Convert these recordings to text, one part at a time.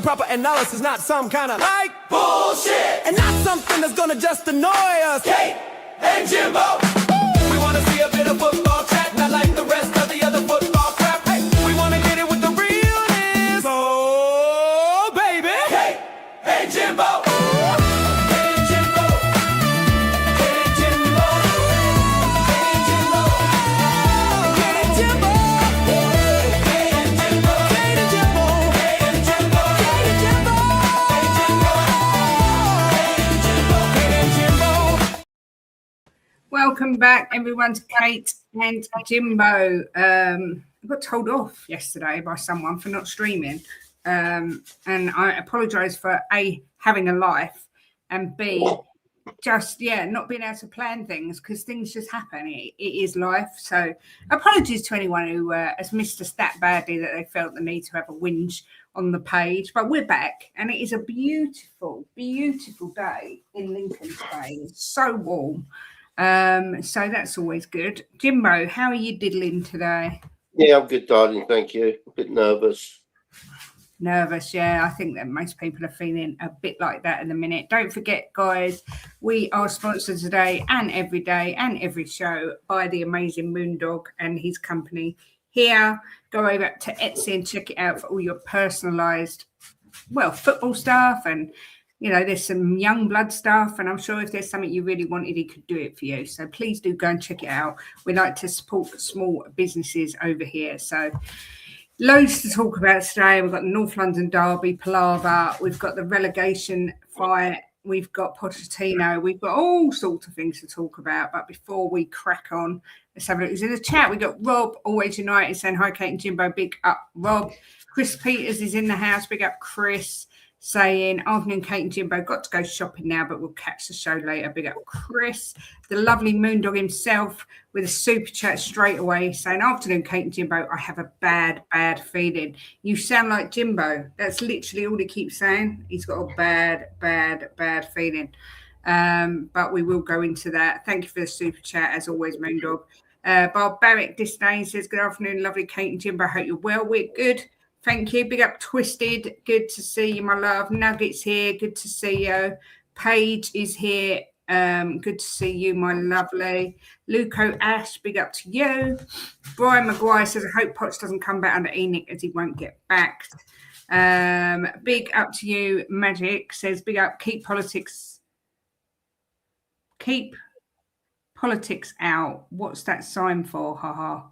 proper analysis, not some kind of like bullshit, and not something that's gonna just annoy us. Kate and Jimbo, we wanna see a bit of football chat, not like the rest of the other football crap. Hey, we wanna get it with the realness. Oh, baby, Kate and Jimbo. Welcome back, everyone, to Kate and Jimbo. I got told off yesterday by someone for not streaming, and I apologise for A, having a life, and B, just not being able to plan things, because things just happen. It is life. So apologies to anyone who has missed a stat badly that they felt the need to have a whinge on the page, but we're back, and it is a beautiful day in Lincoln's Bay. It's so warm. So that's always good. Jimbo, how are you diddling today? Yeah, I'm good, darling. Thank you. A bit nervous. Nervous, yeah. I think that most people are feeling a bit like that in the minute. Don't forget, guys, we are sponsored today and every day and every show by the amazing Moondog and his company here. Go over to Etsy and check it out for all your personalised, football stuff, and there's some young blood stuff, and I'm sure if there's something you really wanted, he could do it for you. So please do go and check it out. We like to support small businesses over here. So loads to talk about today. We've got the North London Derby, Palaver. We've got the relegation fight. We've got Pochettino. We've got all sorts of things to talk about. But before we crack on, let's have a look. Who's in the chat? We got Rob, Always United, saying hi, Kate and Jimbo. Big up, Rob. Chris Peters is in the house. Big up, Chris. Saying, afternoon, Kate and Jimbo. Got to go shopping now, but we'll catch the show later. Big up, Chris. The lovely Moondog himself with a super chat straight away saying, afternoon, Kate and Jimbo. I have a bad feeling. You sound like Jimbo. That's literally all he keeps saying. He's got a bad feeling. But we will go into that. Thank you for the super chat, as always, Moondog. Barbaric Disdain says, good afternoon, lovely Kate and Jimbo. Hope you're well. We're good. Thank you. Big up, Twisted. Good to see you, my love. Nuggets here. Good to see you. Paige is here. Good to see you, my lovely. Luco Ash, big up to you. Brian Maguire says, I hope Potts doesn't come back under Enoch as he won't get backed. Big up to you. Magic says, big up. Keep politics out. What's that sign for? Haha.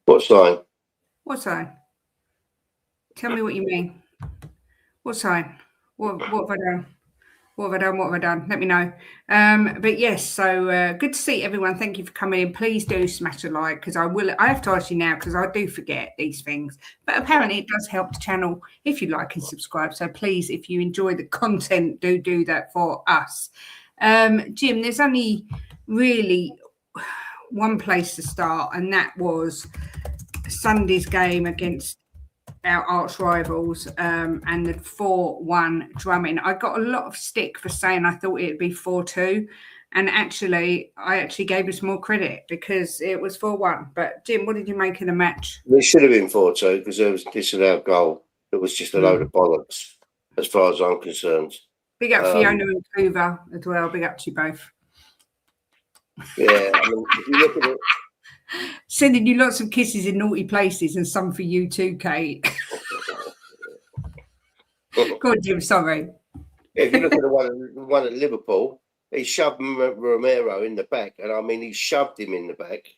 What sign? What sign? Tell me what you mean. What sign? What have I done? What have I done? Let me know. But yes, so good to see everyone. Thank you for coming in. Please do smash a like, because I have to ask you now, because I do forget these things. But apparently it does help the channel if you like and subscribe. So please, if you enjoy the content, do that for us. Jim, there's only really one place to start, and that was Sunday's game against our arch rivals, and the 4-1 drumming. I got a lot of stick for saying I thought it'd be 4-2, and I gave us more credit because it was 4-1. But Jim, what did you make of the match? It should have been 4-2 because there was a disallowed goal. It was just a load of bollocks, as far as I'm concerned. Big up Fiona and Coover as well. Big up to you both. Yeah, I mean, if you look at it. Sending you lots of kisses in naughty places, and some for you too, Kate. Go on, Jim, sorry. If you look at the one at Liverpool, he shoved Romero in the back, and I mean, he shoved him in the back,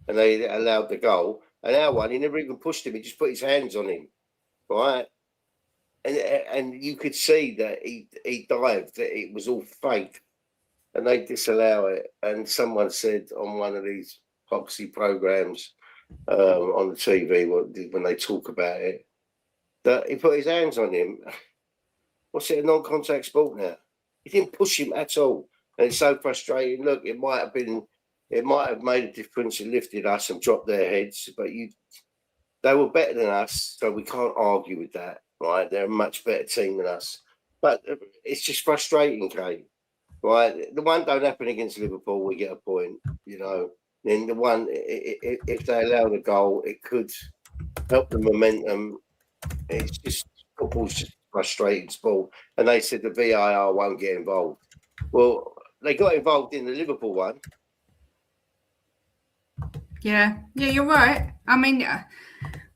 and they allowed the goal. And our one, he never even pushed him; he just put his hands on him, right? And you could see that he dived, that it was all fake, and they disallow it. And someone said on one of these proxy programs on the TV when they talk about it, that he put his hands on him. What's it, a non-contact sport now? He didn't push him at all, and it's so frustrating. Look, it might have made a difference. It lifted us and dropped their heads, but they were better than us, so we can't argue with that, right? They're a much better team than us, but it's just frustrating, Kate. Right, the one don't happen against Liverpool, we get a point, Then the one, if they allow the goal, it could help the momentum. It's just football's just frustrating sport. And they said the VAR won't get involved. Well, they got involved in the Liverpool one. Yeah, you're right. I mean, I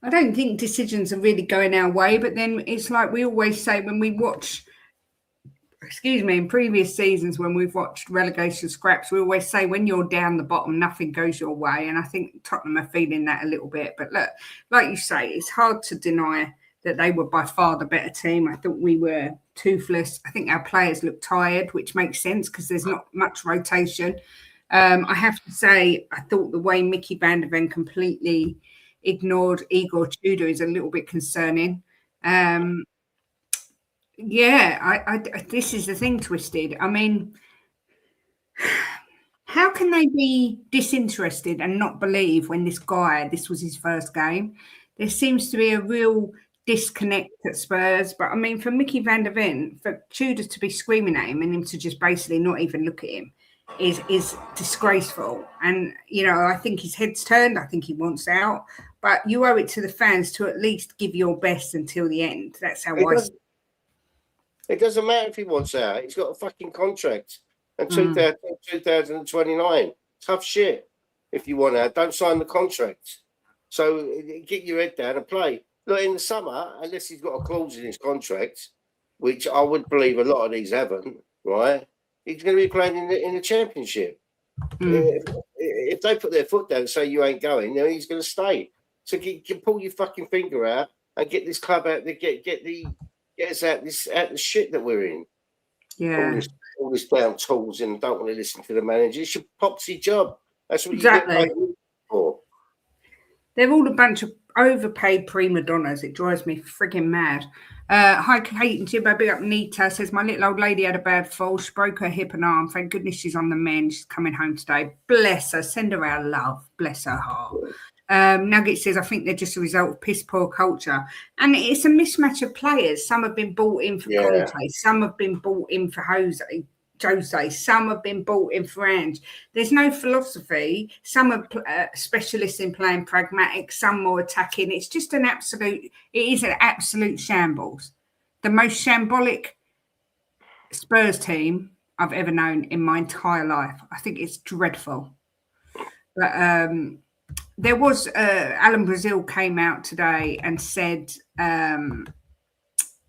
don't think decisions are really going our way, but then it's like we always say when we watch, in previous seasons when we've watched relegation scraps, we always say when you're down the bottom, nothing goes your way. And I think Tottenham are feeling that a little bit. But look, like you say, it's hard to deny that they were by far the better team. I thought we were toothless. I think our players look tired, which makes sense because there's not much rotation. I have to say, I thought the way Mickey van der Ven completely ignored Igor Tudor is a little bit concerning. This is the thing, Twisted. I mean, how can they be disinterested and not believe when this was his first game? There seems to be a real disconnect at Spurs. But I mean, for Mickey van der Ven, for Tudor to be screaming at him and him to just basically not even look at him is disgraceful. And, I think his head's turned. I think he wants out. But you owe it to the fans to at least give your best until the end. That's how it doesn't matter if he wants out. He's got a fucking contract until 2029. Tough shit. If you want out, don't sign the contract. So get your head down and play. Look, in the summer, unless he's got a clause in his contract, which I would believe a lot of these haven't, right? He's going to be playing in the Championship. If they put their foot down and say you ain't going, then he's going to stay. So pull your fucking finger out and get this club out. Get us out the shit that we're in. Yeah. All this down tools and don't want to listen to the manager. It's your popsy job. That's what exactly. You get paid for. They're all a bunch of overpaid prima donnas. It drives me frigging mad. Hi, Kate and Jimbo. Big up Nita. Says, my little old lady had a bad fall. She broke her hip and arm. Thank goodness she's on the mend. She's coming home today. Bless her. Send her our love. Bless her heart. Nugget says, I think they're just a result of piss poor culture. And it's a mismatch of players. Some have been bought in for Conte. Some have been bought in for Jose. Some have been bought in for Ange. There's no philosophy. Some are specialists in playing pragmatic. Some more attacking. It is an absolute shambles. The most shambolic Spurs team I've ever known in my entire life. I think it's dreadful. But there was Alan Brazil came out today and said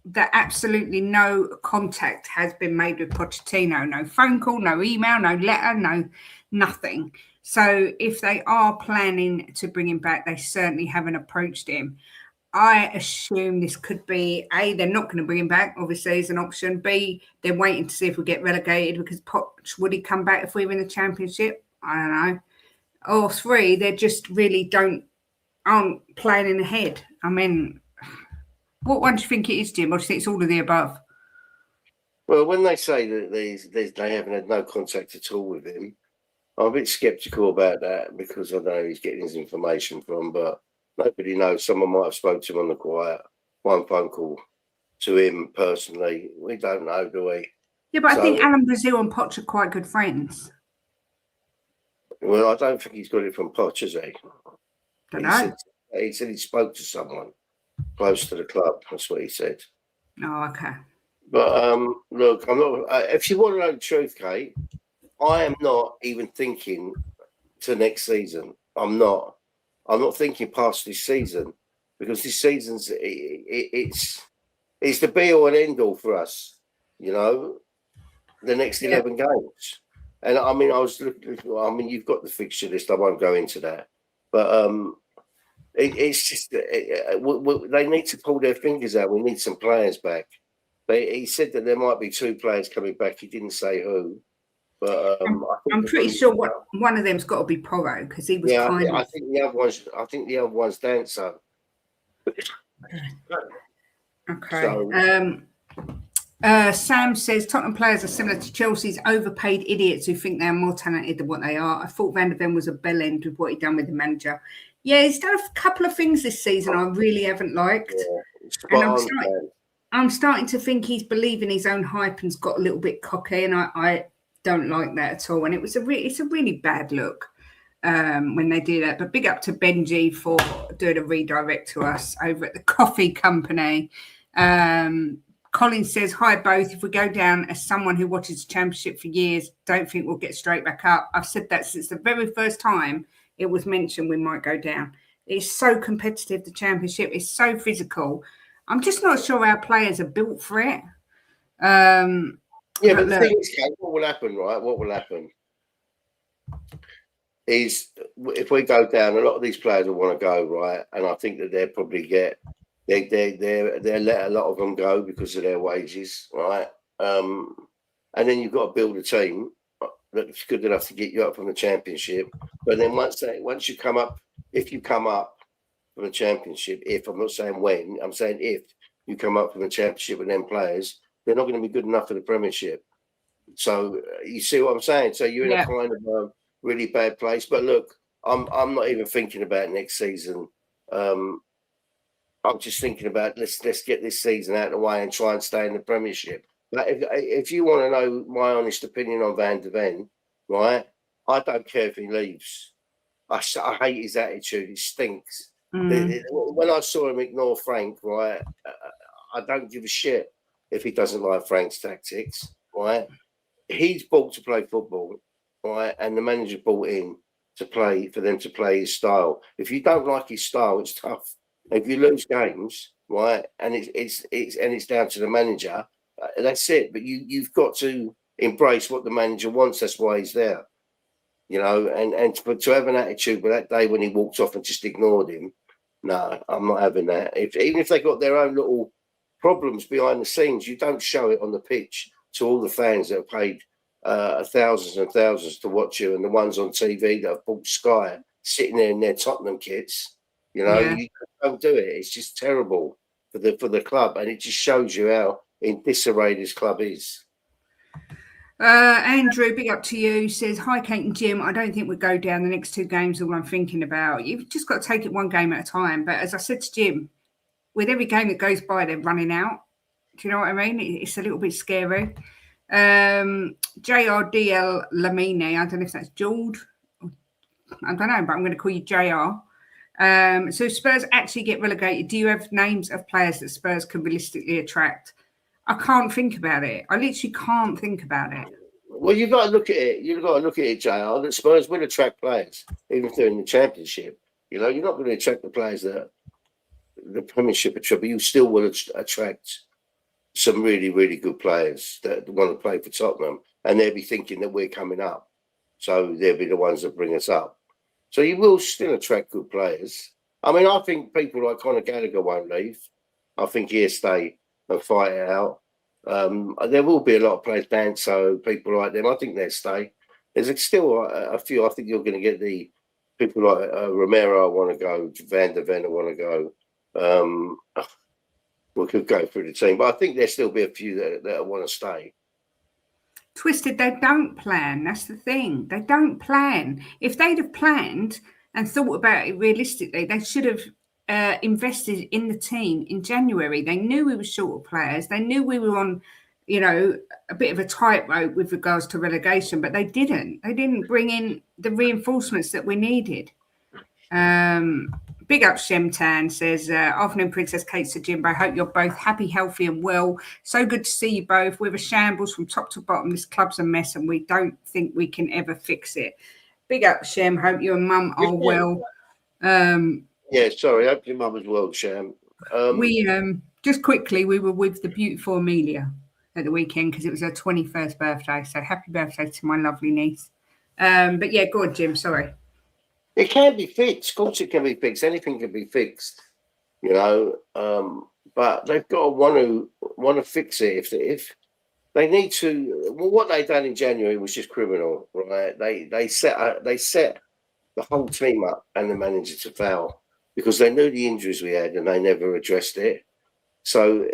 that absolutely no contact has been made with Pochettino. No phone call, no email, no letter, no nothing. So if they are planning to bring him back, they certainly haven't approached him. I assume this could be A, they're not going to bring him back, obviously, as an option. B, they're waiting to see if we get relegated because Poch, would he come back if we were in the Championship? I don't know. Or 3, they just really aren't planning ahead. I mean, what one do you think it is, Jim? Or do you think it's all of the above? Well, when they say that they haven't had no contact at all with him, I'm a bit sceptical about that because I know he's getting his information from, but nobody knows. Someone might have spoken to him on the quiet, one phone call to him personally. We don't know, do we? Yeah, but I think Alan Brazil and Poch are quite good friends. Well, I don't think he's got it from Poch, has he? Don't know. He said he spoke to someone close to the club. That's what he said. Oh, okay. But look, I'm not. If you want to know the truth, Kate, I am not even thinking to next season. I'm not thinking past this season because this season's it's the be all and end all for us. You know, the next 11 games. And I mean, you've got the fixture list. I won't go into that, but it's just they need to pull their fingers out. We need some players back. He said that there might be 2 players coming back. He didn't say who, but I'm pretty sure one of them's got to be Porro because he was kind of. I think the other one's Dancer. Okay. So, Sam says Tottenham players are similar to Chelsea's overpaid idiots who think they are more talented than what they are. I thought Van der Ven was a bell end with what he'd done with the manager. Yeah, he's done a couple of things this season I really haven't liked. Yeah, and I'm starting to think he's believing his own hype and's got a little bit cocky, and I don't like that at all. And it's a really bad look when they do that. But big up to Benji for doing a redirect to us over at the coffee company. Colin says, hi both. If we go down, as someone who watches the Championship for years, don't think we'll get straight back up. I've said that since the very first time it was mentioned we might go down. It's so competitive, the Championship. It's so physical. I'm just not sure our players are built for it. Yeah, but the thing is, Kate, what will happen, right? What will happen is if we go down, a lot of these players will want to go, right? And I think that they'll probably they'll let a lot of them go because of their wages, right? And then you've got to build a team that's good enough to get you up from the Championship. But then once you come up, if you come up from the Championship, I'm not saying when, I'm saying if you come up from the Championship with them players, they're not going to be good enough for the Premiership. So you see what I'm saying? So you're in a kind of a really bad place. But look, I'm not even thinking about next season. I'm just thinking about let's get this season out of the way and try and stay in the Premiership. But if you want to know my honest opinion on Van de Ven, right? I don't care if he leaves. I hate his attitude. It stinks. When I saw him ignore Frank, right, I don't give a shit if he doesn't like Frank's tactics, right? He's bought to play football, right, and the manager bought in to play for them to play his style. If you don't like his style, it's tough. If you lose games, right, and it's down to the manager, that's it. But you've got to embrace what the manager wants. That's why he's there, you know. And to have an attitude, but that day when he walked off and just ignored him, no, I'm not having that. Even if they got their own little problems behind the scenes, you don't show it on the pitch to all the fans that have paid thousands and thousands to watch you, and the ones on TV that have bought Sky sitting there in their Tottenham kits. You know, you don't do it. It's just terrible for the club, and it just shows you how in disarray this club is. Andrew, big up to you, says, hi, Kate and Jim. I don't think we'll go down the next two games, all I'm thinking about. You've just got to take it one game at a time. But as I said to Jim, with every game that goes by, they're running out. Do you know what I mean? It's a little bit scary. JRDL Lamine, I don't know if that's Jord. I don't know, but I'm going to call you JR. So Spurs actually get relegated. Do you have names of players that Spurs can realistically attract? I can't think about it. I literally can't think about it. Well, you've got to look at it. You've got to look at it, JR, that Spurs will attract players, even if they're in the Championship. You know, you're not going to attract the players that the Premiership attract, but you still will attract some really, really good players that want to play for Tottenham, and they'll be thinking that we're coming up. So they'll be the ones that bring us up. So you will still attract good players. I mean, I think people like Conor Gallagher won't leave. I think he'll stay and fight it out. There will be a lot of players, Danso, people like them. I think they'll stay. There's still a few. I think you're going to get the people like Romero want to go, Van de Ven want to go. We could go through the team, but I think there'll still be a few that want to stay. Twisted, they don't plan. That's the thing. They don't plan. If they'd have planned and thought about it realistically, they should have invested in the team in January. They knew we were short of players. They knew we were on, you know, a bit of a tightrope with regards to relegation, but they didn't. They didn't bring in the reinforcements that we needed. Big up Shemtan, says, afternoon Princess Kate to Jimbo. Hope you're both happy, healthy and well. So good to see you both. We're a shambles from top to bottom. This club's a mess and we don't think we can ever fix it. Big up Shem. Hope you and mum are well. Yeah, sorry. Hope your mum is well, Shem. We just quickly, we were with the beautiful Amelia at the weekend because it was her 21st birthday. So happy birthday to my lovely niece. But yeah, go on, Jim. Sorry. It can be fixed. Of course, it can be fixed. Anything can be fixed, you know. But they've got to want to fix it. If they need to, well, what they done in January was just criminal, right? They set the whole team up and the manager to foul because they knew the injuries we had and they never addressed it. So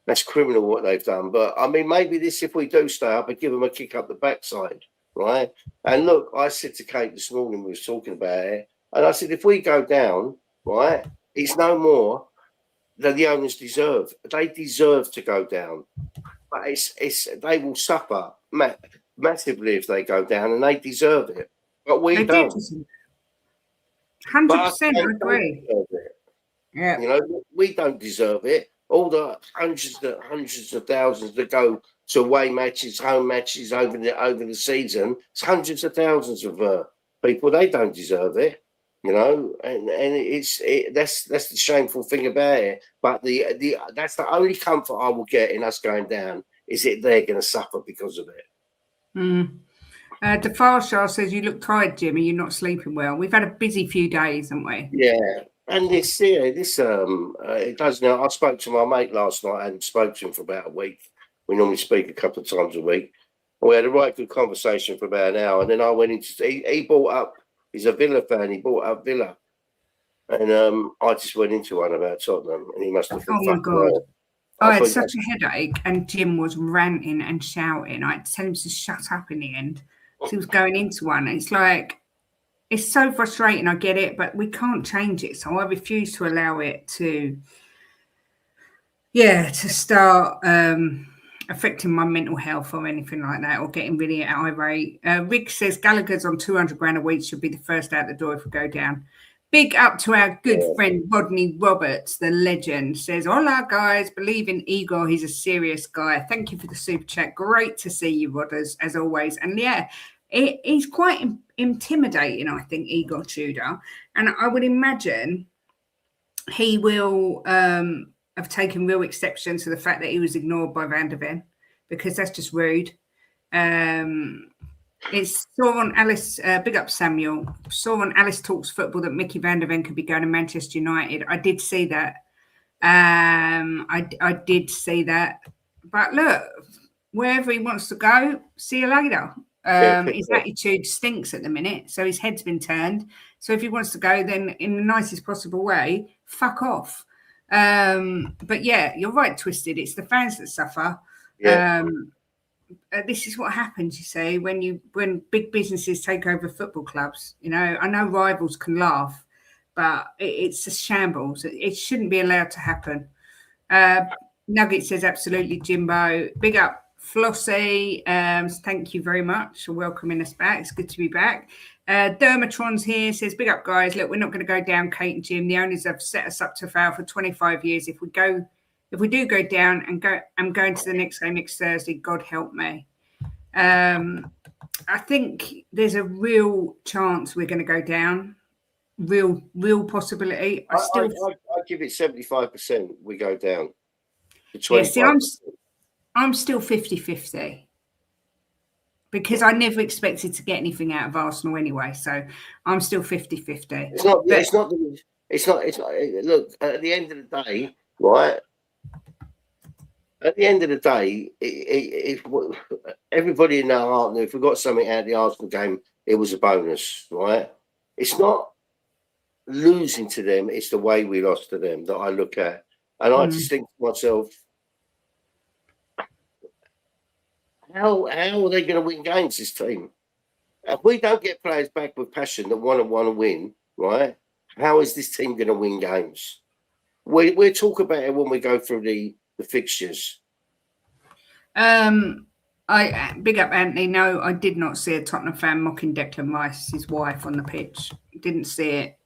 that's criminal what they've done. But I mean, maybe if we do stay up and give them a kick up the backside. Right. And look, I said to Kate this morning, we was talking about it, and I said, if we go down, right, it's no more than the owners deserve. They deserve to go down. But they will suffer massively if they go down, and they deserve it. But we don't. 100%, I agree. Yeah. You know, we don't deserve it. all the hundreds of thousands that go to away matches, home matches over the season. It's hundreds of thousands of people. They don't deserve it, you know. And that's the shameful thing about it. But that's the only comfort I will get in us going down is that they're going to suffer because of it. DeFarshar says, you look tired, Jimmy. You're not sleeping well. We've had a busy few days, haven't we? Yeah. And it does now. I spoke to my mate last night. I hadn't spoken to him for about a week. We normally speak a couple of times a week. We had a right good conversation for about an hour. And then I went into, he bought up, he's a Villa fan. He bought up Villa. And I just went into one about Tottenham. And he must have thought, oh my God. I had such a headache, and Jim was ranting and shouting. I had to tell him to shut up in the end. He was going into one. It's like, it's so frustrating. I get it, but we can't change it. So I refuse to allow it to start affecting my mental health or anything like that, or getting really irate. Rick says Gallagher's on 200 grand a week should be the first out the door if we go down. Big up to our good friend Rodney Roberts, the legend. Says, hola guys, believe in Igor. He's a serious guy. Thank you for the super chat. Great to see you, Rodders, as always. And yeah, he's quite intimidating, I think, Igor Tudor. And I would imagine he will have taken real exception to the fact that he was ignored by Van der Ven, because that's just rude. It's saw on Alice, big up Samuel, saw on Alice Talks Football that Mickey Van der Ven could be going to Manchester United. I did see that. I did see that. But look, wherever he wants to go, see you later. His attitude stinks at the minute, so his head's been turned. So if he wants to go, then in the nicest possible way, fuck off. But yeah, you're right, Twisted. It's the fans that suffer. Yeah. This is what happens, you see, when big businesses take over football clubs. You know, I know rivals can laugh, but it's a shambles. It shouldn't be allowed to happen. Nugget says, absolutely, Jimbo. Big up, Flossie. Thank you very much for welcoming us back. It's good to be back. Dermatron's here, says, big up, guys. Look, we're not going to go down, Kate and Jim. The owners have set us up to fail for 25 years. If we do go down and I'm going to the next game next Thursday, God help me. I think there's a real chance we're going to go down. Real possibility. I give it 75% we go down. Yeah, see, I'm still 50-50 because I never expected to get anything out of Arsenal anyway. So I'm still 50-50. It's not. Look, at the end of the day, right? At the end of the day, everybody in their heart knew if we got something out of the Arsenal game, it was a bonus, right? It's not losing to them; it's the way we lost to them that I look at, and I just think to myself, how are they going to win games? This team, if we don't get players back with passion that want to win, right? How is this team going to win games? We'll talk about it when we go through the fixtures. I big up Anthony. No, I did not see a Tottenham fan mocking Declan Rice, his wife, on the pitch. Didn't see it.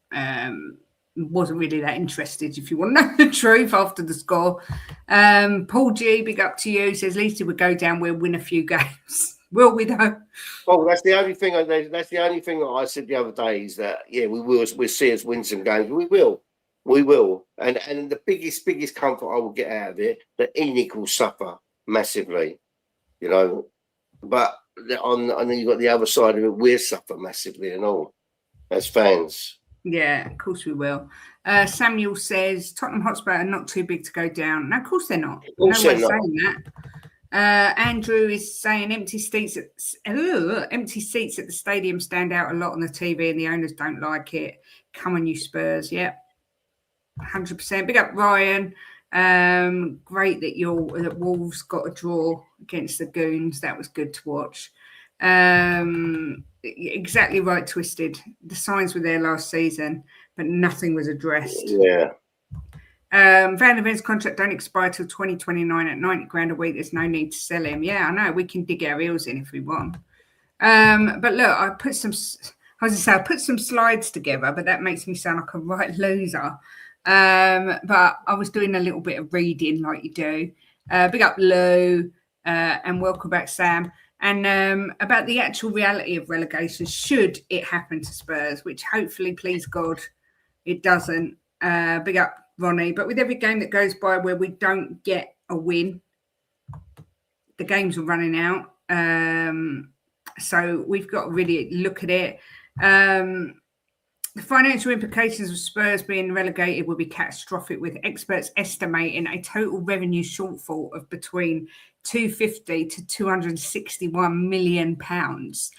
Wasn't really that interested, if you want to know the truth, after the score. Paul G, big up to you. Says, at least if we go down, we'll win a few games. Will we though? Oh, that's the only thing. That's the only thing that I said the other day is that we will. We'll see us win some games. We will. And the biggest comfort I will get out of it, that ENIC will suffer massively, you know. But and then you've got the other side of it. We'll suffer massively and all as fans. Yeah, of course we will. Samuel says Tottenham Hotspur are not too big to go down. No, of course they're not. No one's saying that. Andrew is saying empty seats at the stadium stand out a lot on the TV, and the owners don't like it. Come on, you Spurs. Yeah, 100%. Big up, Ryan. Great that Wolves got a draw against the Goons. That was good to watch. Exactly right, Twisted. The signs were there last season, but nothing was addressed. Yeah. Van der Ven's contract don't expire till 2029 at 90 grand a week. There's no need to sell him. Yeah, I know. We can dig our heels in if we want. But look, I put some slides together, but that makes me sound like a right loser. But I was doing a little bit of reading like you do. Big up Lou, and welcome back, Sam. And about the actual reality of relegation, should it happen to Spurs, which hopefully, please God, it doesn't. Big up Ronnie. But with every game that goes by where we don't get a win, the games are running out. So we've got to really look at it. The financial implications of Spurs being relegated will be catastrophic, with experts estimating a total revenue shortfall of between 250 to 261 million pounds.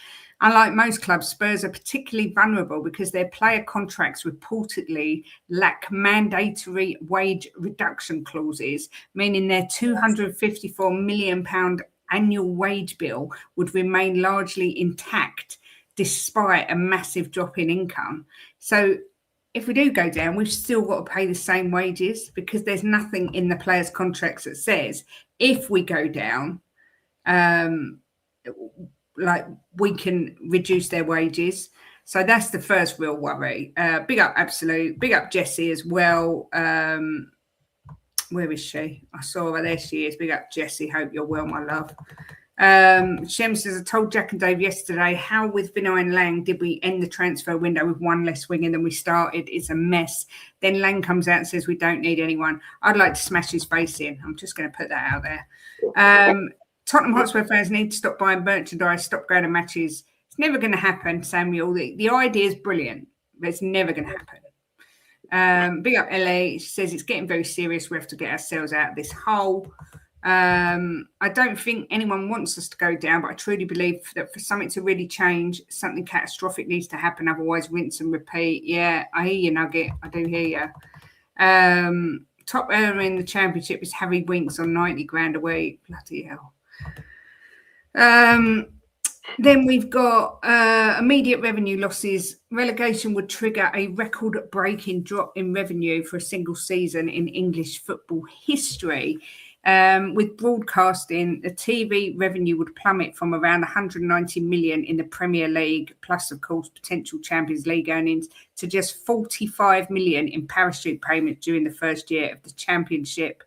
Unlike most clubs, Spurs are particularly vulnerable because their player contracts reportedly lack mandatory wage reduction clauses, meaning their 254 million pound annual wage bill would remain largely intact despite a massive drop in income. So if we do go down, we've still got to pay the same wages, because there's nothing in the players' contracts that says if we go down, like we can reduce their wages. So that's the first real worry. Big up Absolute, big up Jessie as well. Where is she? I saw her. There she is. Big up Jessie. Hope you're well, my love. Shem says, I told Jack and Dave yesterday, how with Vinay and Lang did we end the transfer window with one less winger than we started? It's a mess. Then Lang comes out and says we don't need anyone. I'd like to smash his face in. I'm just going to put that out there. Tottenham Hotspur fans need to stop buying merchandise, stop going to matches. It's never going to happen, Samuel. The idea is brilliant, but it's never going to happen. Big up LA. She says it's getting very serious. We have to get ourselves out of this hole. I don't think anyone wants us to go down, but I truly believe that for something to really change, something catastrophic needs to happen. Otherwise, rinse and repeat. Yeah, I hear you, Nugget. I do hear you. Top earner in the championship is Harry Winks on 90 grand a week. Bloody hell. Then we've got immediate revenue losses. Relegation would trigger a record-breaking drop in revenue for a single season in English football history. With broadcasting, the TV revenue would plummet from around 190 million in the Premier League, plus, of course, potential Champions League earnings, to just 45 million in parachute payments during the first year of the Championship.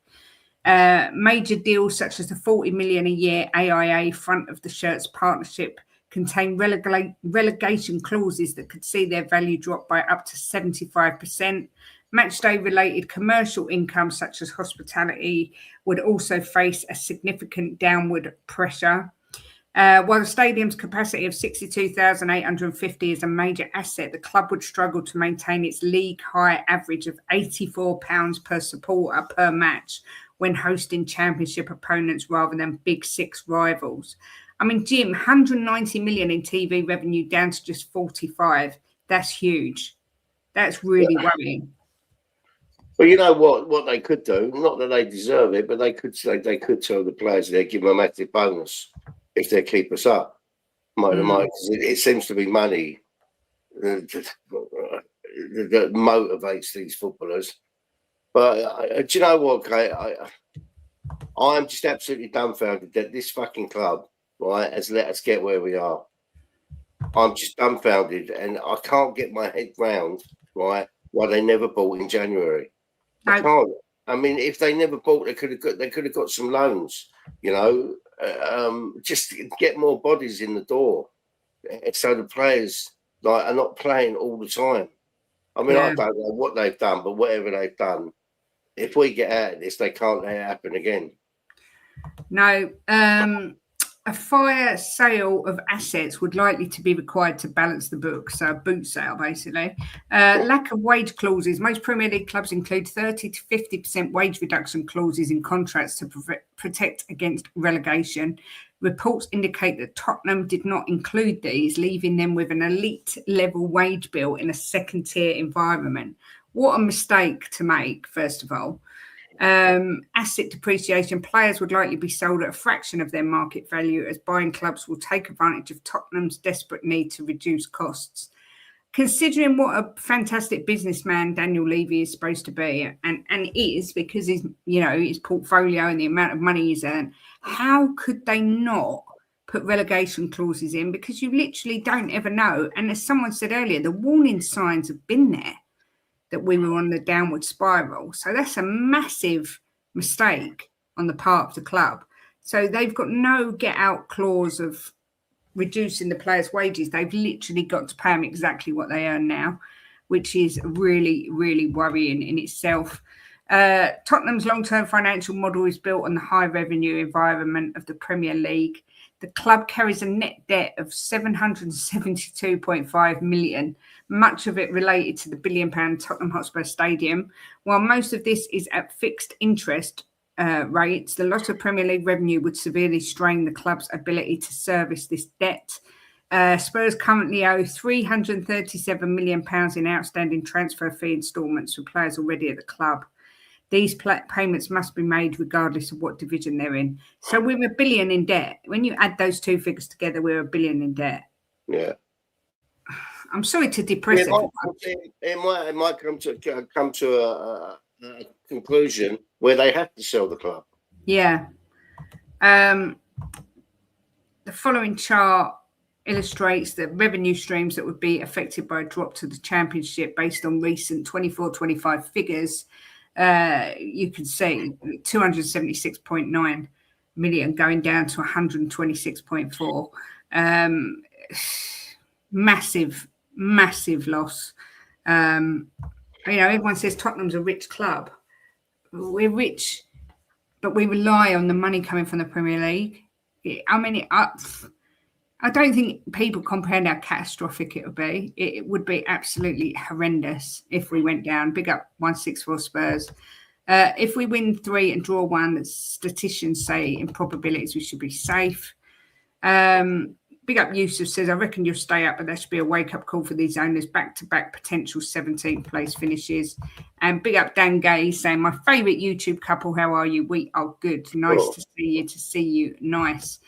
Major deals such as the 40 million a year AIA front of the shirts partnership contain relegation clauses that could see their value drop by up to 75%. Matchday related commercial income such as hospitality would also face a significant downward pressure. While the stadium's capacity of 62,850 is a major asset, the club would struggle to maintain its league high average of £84 per supporter per match when hosting championship opponents rather than Big Six rivals. I mean, Jim, 190 million in TV revenue down to just 45. That's huge. That's really worrying. Well, you know what they could do? Not that they deserve it, but they could tell the players they'd give them a massive bonus if they keep us up. It seems to be money that motivates these footballers. But do you know what, Kate? I'm just absolutely dumbfounded that this fucking club, right, has let us get where we are. I'm just dumbfounded, and I can't get my head round, right, why they never bought in January. I can't. I mean, if they never bought, they could have got some loans, you know, just to get more bodies in the door, so the players are not playing all the time. I mean, I don't know what they've done, but whatever they've done, if we get out of this, they can't let it happen again. No. A fire sale of assets would likely to be required to balance the books, so a boot sale, basically. Lack of wage clauses. Most Premier League clubs include 30 to 50% wage reduction clauses in contracts to protect against relegation. Reports indicate that Tottenham did not include these, leaving them with an elite-level wage bill in a second-tier environment. What a mistake to make, first of all. Asset depreciation. Players would likely be sold at a fraction of their market value, as buying clubs will take advantage of Tottenham's desperate need to reduce costs. Considering what a fantastic businessman Daniel Levy is supposed to be, and is, because his portfolio and the amount of money he's earned, how could they not put relegation clauses in? Because you literally don't ever know. And as someone said earlier, the warning signs have been there. that we were on the downward spiral. So that's a massive mistake on the part of the club. So they've got no get out clause of reducing the players' wages. They've literally got to pay them exactly what they earn now, which is really, really worrying in itself. Tottenham's long-term financial model is built on the high revenue environment of the Premier League. The club carries a net debt of 772.5 million, much of it related to the £1 billion Tottenham Hotspur Stadium. While most of this is at fixed interest rates, the loss of Premier League revenue would severely strain the club's ability to service this debt. Spurs currently owe £337 million in outstanding transfer fee instalments for players already at the club. These payments must be made regardless of what division they're in. So we're £1 billion in debt. When you add those two figures together, we're £1 billion in debt. Yeah. I'm sorry to depress it might come to a conclusion where they have to sell the club. Yeah. The following chart illustrates the revenue streams that would be affected by a drop to the Championship based on recent 24-25 figures. You can see 276.9 million going down to 126.4. Massive loss. Everyone says Tottenham's a rich club. We're rich, but we rely on the money coming from the Premier League. I don't think people comprehend how catastrophic it would be. It would be absolutely horrendous if we went down. Big up 164 Spurs. If we win 3 and draw 1, the statisticians say in probabilities we should be safe. Big up Yusuf says, I reckon you'll stay up, but there should be a wake-up call for these owners. Back-to-back potential 17th place finishes. And big up Dan Gay saying, my favourite YouTube couple, how are you? We are good. Nice to see you. Nice.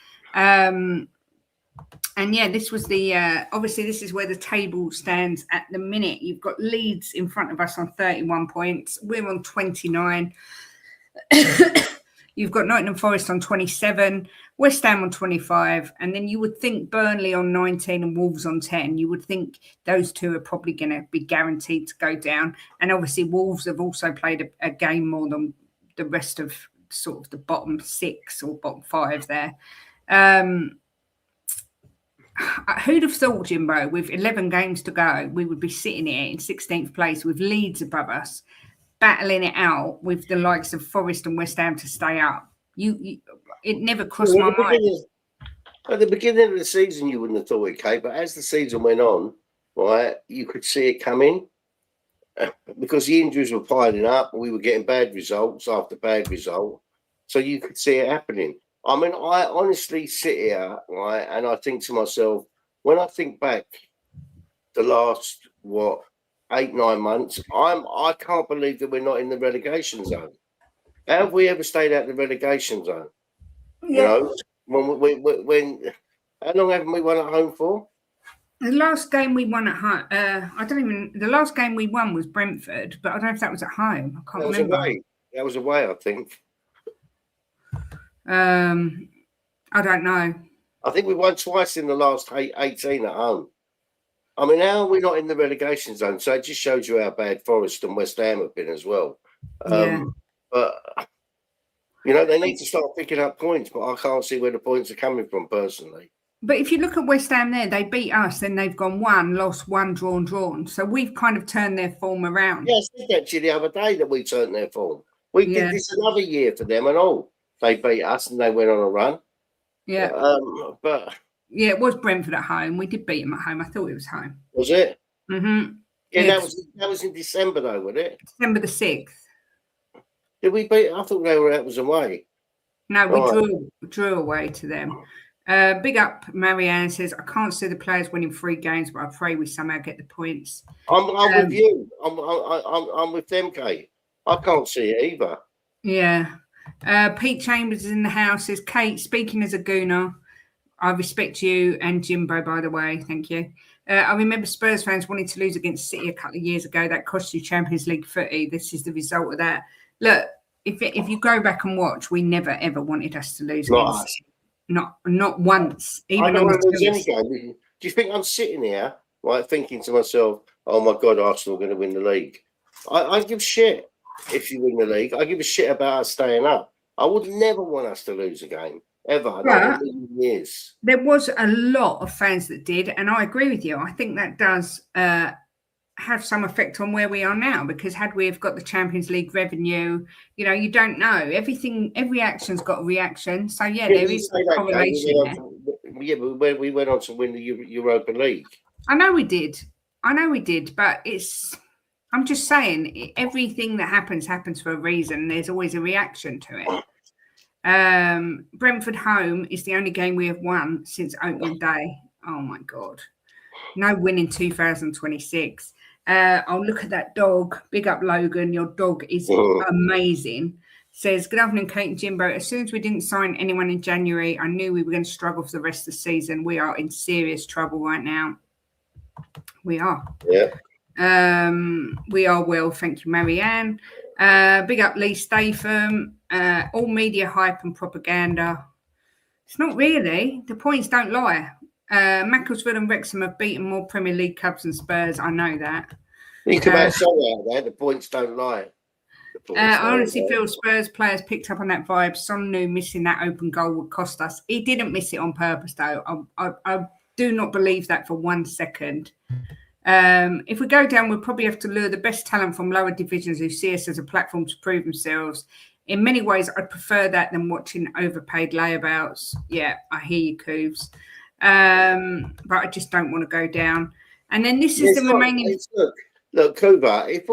And yeah, this was the obviously this is where the table stands at the minute. You've got Leeds in front of us on 31 points. We're on 29. You've got Nottingham Forest on 27, West Ham on 25, and then you would think Burnley on 19 and Wolves on 10. You would think those two are probably going to be guaranteed to go down. And obviously Wolves have also played a game more than the rest of sort of the bottom 6 or bottom 5 there. Who'd have thought, Jimbo, with 11 games to go, we would be sitting here in 16th place with Leeds above us, battling it out with the likes of Forest and West Ham to stay up. It never crossed my mind. At the beginning of the season, you wouldn't have thought it, Kate, but as the season went on, right, you could see it coming because the injuries were piling up. We were getting bad results after bad result. So you could see it happening. I mean, I honestly sit here, right, and I think to myself, when I think back the last, 8-9 months, I can't believe that we're not in the relegation zone. How have we ever stayed out of the relegation zone? Yeah. You know, when how long haven't we won at home for? The last game we won at home, the last game we won was Brentford, but I don't know if that was at home. I can't remember. That was away, I think. I don't know. I think we won twice in the last 18 at home. I mean, how are we not in the relegation zone? So it just shows you how bad Forest and West Ham have been as well. But, they need to start picking up points, but I can't see where the points are coming from personally. But if you look at West Ham there, they beat us, then they've gone 1, lost 1, drawn. So we've kind of turned their form around. Yeah, I said that to you the other day that we turned their form. We did this another year for them and all. They beat us and they went on a run. Yeah. But yeah, it was Brentford at home. We did beat them at home. I thought it was home. Was it? Mm-hmm. Yeah, that was in December though, wasn't it? December the 6th. Did we beat? I thought that was away. No, we drew away to them. Big up, Marianne says, I can't see the players winning 3 games, but I pray we somehow get the points. I'm with you. I'm with them, Kate. I can't see it either. Yeah. Pete Chambers is in the house. Says, Kate, speaking as a gooner, I respect you and Jimbo, by the way. Thank you. I remember Spurs fans wanting to lose against City a couple of years ago. That cost you Champions League footy. This is the result of that. Look, if you go back and watch, we never ever wanted us to lose. Not once. Even I don't want to lose any game. Do you think I'm sitting here, right, thinking to myself, "Oh my God, Arsenal are going to win the league"? I give shit if you win the league. I give a shit about us staying up. I would never want us to lose a game ever. Not in a million years. There was a lot of fans that did, and I agree with you. I think that does have some effect on where we are now, because had we have got the Champions League revenue, you don't know. Every action's got a reaction. So yeah, there is a correlation there. But we went on to win the Europa League. I know we did, but I'm just saying, everything that happens for a reason. There's always a reaction to it. Brentford home is the only game we have won since opening day. Oh my God. No win in 2026. I'll look at that dog. Big up, Logan. Your dog is amazing. Says, good afternoon, Kate and Jimbo. As soon as we didn't sign anyone in January, I knew we were going to struggle for the rest of the season. We are in serious trouble right now. We are. Yeah. We are well. Thank you, Marianne. Big up, Lee Statham. All media hype and propaganda. It's not really. The points don't lie. Macclesfield and Wrexham have beaten more Premier League clubs than Spurs. I know that. Think about something out there. The points don't lie. I honestly feel Spurs players picked up on that vibe. Son knew missing that open goal would cost us. He didn't miss it on purpose, though. I do not believe that for 1 second. If we go down, we'll probably have to lure the best talent from lower divisions who see us as a platform to prove themselves. In many ways, I'd prefer that than watching overpaid layabouts. Yeah, I hear you, Cooves. But I just don't want to go down. And then this is the remaining. Look, Kuba, if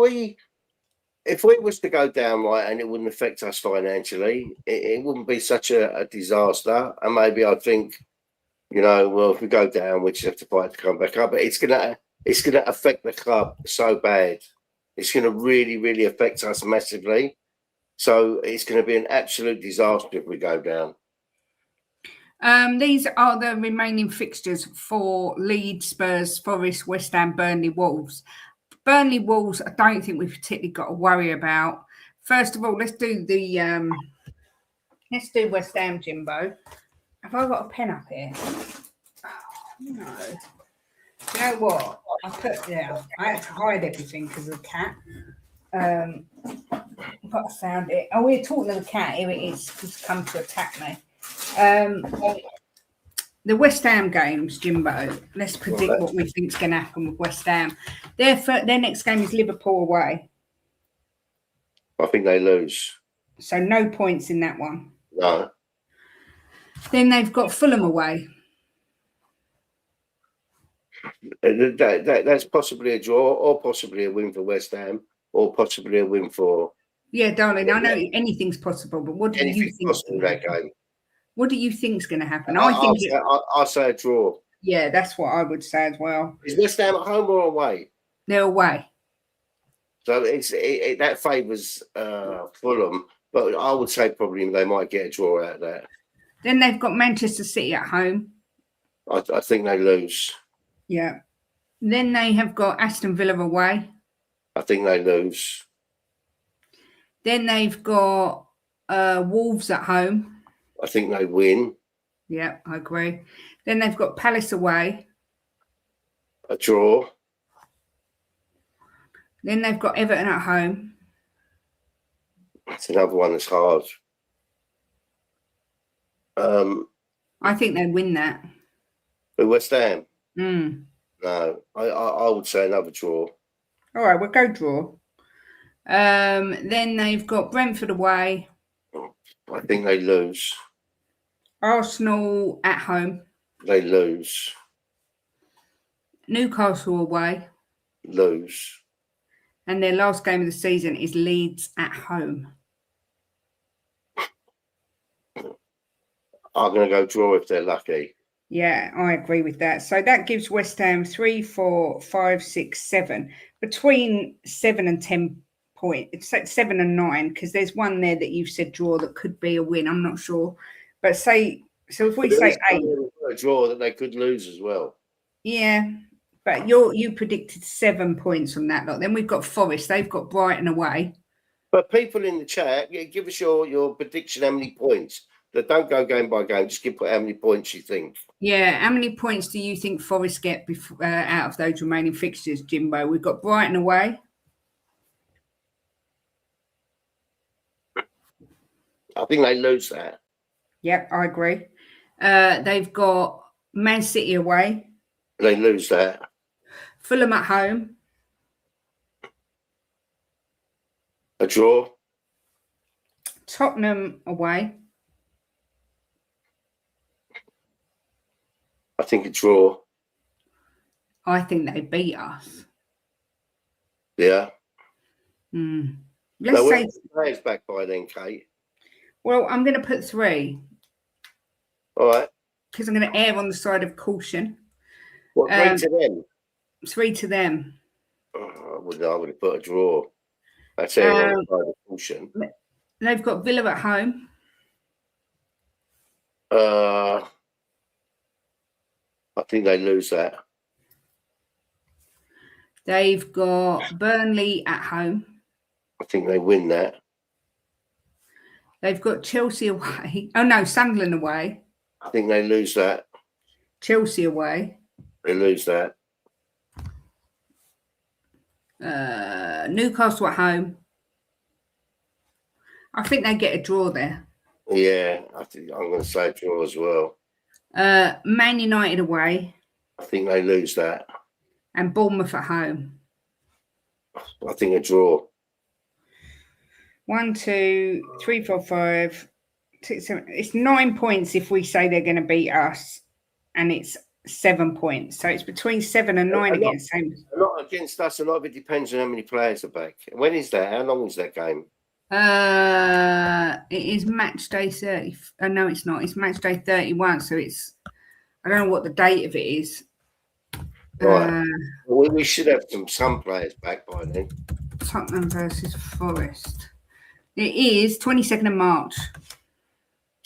we was to go down right and it wouldn't affect us financially, it wouldn't be such a disaster. And maybe I think, well, if we go down, we just have to fight to come back up. But it's gonna affect the club so bad. It's gonna really, really affect us massively. So it's going to be an absolute disaster if we go down. These are the remaining fixtures for Leeds, Spurs, Forest, West Ham, Burnley, Wolves. Burnley, Wolves, I don't think we've particularly got to worry about. First of all, let's do West Ham, Jimbo. Have I got a pen up here? Oh, no. You know what? I had to hide everything because of the cat. But I found it. Oh, we're talking to the cat. Here it is. It's come to attack me. The West Ham games, Jimbo. Let's predict what we think is going to happen with West Ham. Their next game is Liverpool away. I think they lose. So no points in that one. No. Then they've got Fulham away. That's possibly a draw, or possibly a win for West Ham, or possibly a win for. Yeah, darling. I know anything's possible, but what do you think? Possible that game. What do you think is going to happen? I'll say a draw. Yeah, that's what I would say as well. Is West Ham at home or away? They're away. So that favours Fulham, but I would say probably they might get a draw out of that. Then they've got Manchester City at home. I think they lose. Yeah. Then they have got Aston Villa away. I think they lose. Then they've got Wolves at home. I think they win. Yeah, I agree. Then they've got Palace away. A draw. Then they've got Everton at home. That's another one that's hard. I think they win that. But West Ham? No, I would say another draw. All right, we'll go draw. Then they've got Brentford away. I think they lose. Arsenal at home. They lose. Newcastle away. Lose. And their last game of the season is Leeds at home. I'm going to go draw if they're lucky. Yeah, I agree with that. So that gives West Ham 3, 4, 5, 6, 7. Between 7 and 10 points. It's 7 and 9, because there's one there that you said draw that could be a win. I'm not sure. But if we say 8. A draw that they could lose as well. Yeah, but you predicted 7 points from that lot. Then we've got Forest. They've got Brighton away. But people in the chat, give us your prediction, how many points. Don't go game by game. Just give how many points you think. Yeah, how many points do you think Forest get out of those remaining fixtures, Jimbo? We've got Brighton away. I think they lose that. Yep, I agree. They've got Man City away, They lose that. Fulham at home, A draw. Tottenham away, I think a draw. I think they beat us. Yeah. Let's No, say, players back by then, Kate. well, I'm going to put 3 All right. because I'm going to err on the side of caution. What, 3 to them? 3 to them. Oh, I would have put a draw. That's err on the side of caution. They've got Villa at home. I think they lose that. They've got Burnley at home. I think they win that. They've got Chelsea away. Oh, no, Sunderland away. I think they lose that. Chelsea away. They lose that. Newcastle at home. I think they get a draw there. Yeah, I'm going to say draw as well. Man United away. I think they lose that. And Bournemouth at home. I think a draw. 1, 2, 3, 4, 5, 6, 7. It's 9 points if we say they're going to beat us, and it's 7 points. So it's between 7 and 9 against them. Not against us. A lot of it depends on how many players are back. When is that? How long is that game? It is match day 30. No, it's not. It's match day 31. So it's, I don't know what the date of it is. Right. We should have some players back by then. Tottenham versus Forest. It is 22nd of March.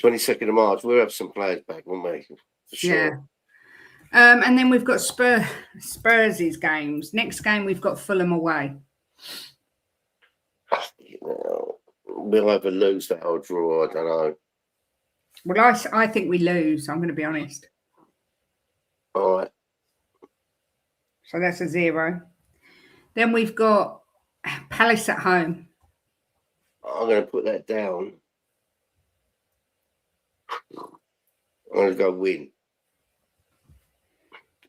22nd of March. We'll have some players back, won't we? For sure. Yeah. And then we've got Spurs' games. Next game, we've got Fulham away. We'll either lose that or draw. I don't know. Well, I think we lose. I'm going to be honest. All right. So that's a 0. Then we've got Palace at home. I'm going to put that down. I'm going to go win.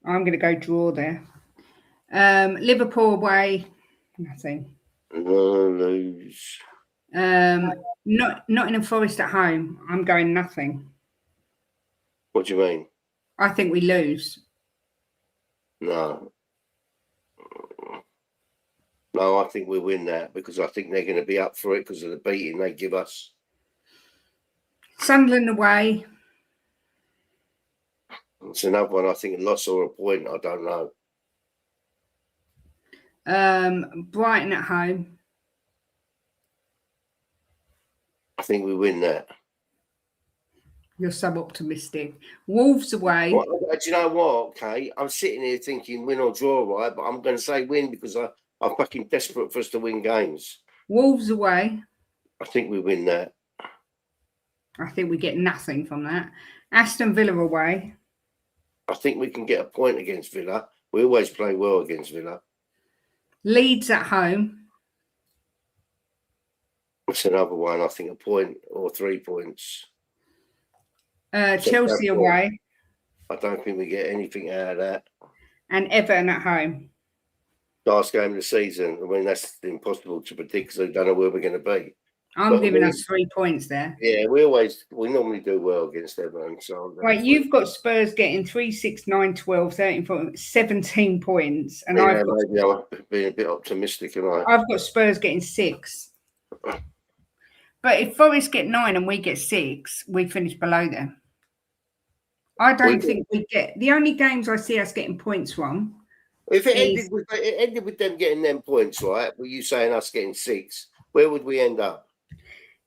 I'm going to go draw there. Liverpool away. Nothing. No, lose. Nottingham Forest at home. I'm going nothing. What do you mean? I think we lose. No. No, I think we win that because I think they're going to be up for it because of the beating they give us. Sunderland away. It's another one. I think a loss or a point. I don't know. Brighton at home. I think we win that. You're so optimistic. Wolves away. Well, do you know what, Kate? I'm sitting here thinking win or draw, right? But I'm going to say win because I'm fucking desperate for us to win games. Wolves away. I think we win that. I think we get nothing from that. Aston Villa away. I think we can get a point against Villa. We always play well against Villa. Leeds at home. That's another one. I think a point or 3 points. Chelsea away. I don't think we get anything out of that. And Everton at home. Last game of the season. I mean, that's impossible to predict because we don't know where we're going to be. I'm giving us 3 points there. Yeah, we normally do well against Everton. So right, you've got Spurs getting 3, 6, 9, 12, 13, 17 points. And maybe I'm being a bit optimistic, am I? I've got Spurs getting 6. But if Forest get 9 and we get 6, we finish below them. I don't think we get... The only games I see us getting points from... If it ended with them getting them points, right, were you saying us getting 6, where would we end up?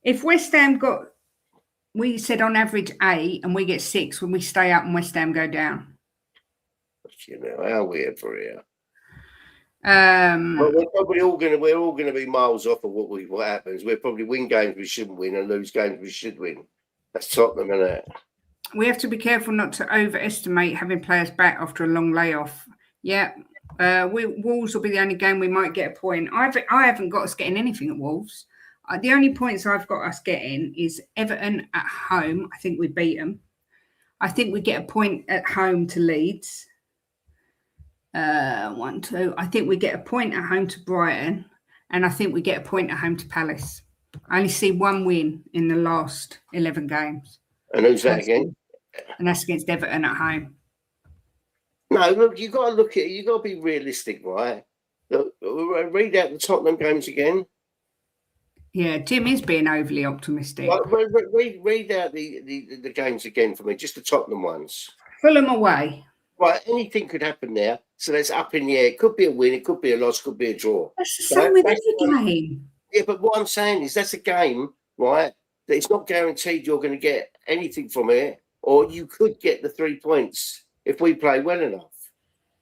If West Ham got... We said on average 8 and we get 6 when we stay up and West Ham go down. You know, how weird for you. Well, we're all going to be miles off of what happens. We'll probably win games we shouldn't win and lose games we should win. That's Tottenham, isn't it? We have to be careful not to overestimate having players back after a long layoff. Yeah, Wolves will be the only game we might get a point. I haven't got us getting anything at Wolves. The only points I've got us getting is Everton at home. I think we beat them. I think we get a point at home to Leeds. 1, 2. I think we get a point at home to Brighton. And I think we get a point at home to Palace. I only see one win in the last 11 games. And who's that again? And that's against Everton at home. No, look, you got to look at it. You got to be realistic, right? Look, read out the Tottenham games again. Yeah, Jim is being overly optimistic. Read out the games again for me, just the Tottenham ones. Fulham away. Right, anything could happen there. So that's up in the air. It could be a win, it could be a loss, could be a draw. That's the same with every game. Yeah, but what I'm saying is that's a game, right, that it's not guaranteed you're going to get anything from it, or you could get the 3 points if we play well enough.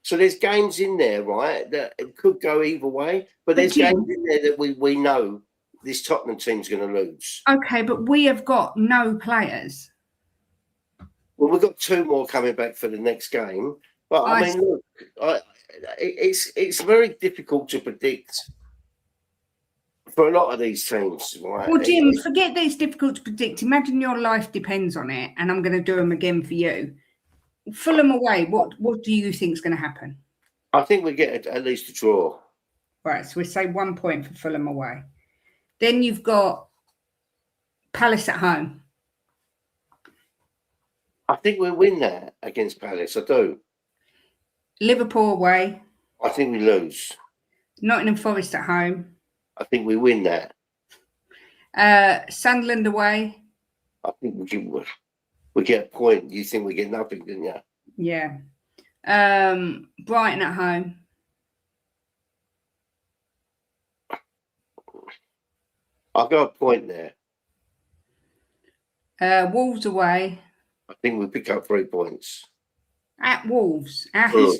So there's games in there, right, that it could go either way, but there's games in there that we know this Tottenham team's going to lose. Okay, but we have got no players. Well, we've got 2 more coming back for the next game. But I mean, look, it's very difficult to predict for a lot of these teams. Right? Well, Jim, forget that it's difficult to predict. Imagine your life depends on it, and I'm going to do them again for you. Fulham away, what do you think is going to happen? I think we get at least a draw. Right, so we say 1 point for Fulham away. Then you've got Palace at home. I think we'll win that against Palace. I do. Liverpool away. I think we lose. Nottingham Forest at home. I think we win that. Sunderland away. I think we get a point. You think we get nothing, didn't you? Yeah. Brighton at home. I've got a point there. Wolves away. I think we pick up 3 points. At Wolves. Yeah, but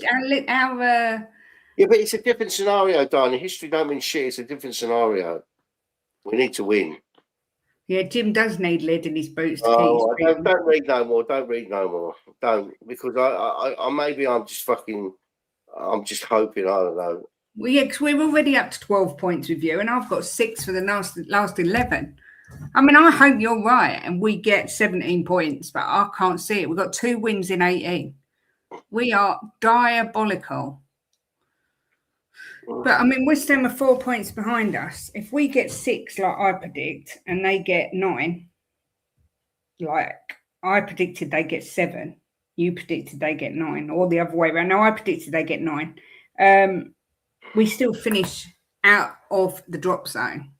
it's a different scenario, darling. History don't mean shit. It's a different scenario. We need to win. Yeah, Jim does need lead in his boots to keep his don't read no more. Don't read no more. Don't, because I maybe I'm just hoping. I don't know. Well, yeah, because we're already up to 12 points with you, and I've got 6 for the last 11. I mean, I hope you're right, and we get 17 points, but I can't see it. We've got 2 wins in 18. We are diabolical. But, I mean, West Ham are 4 points behind us. If we get 6, like I predict, and they get 9, like I predicted they get 7, you predicted they get 9, or the other way around. No, I predicted they get 9. We still finish out of the drop zone.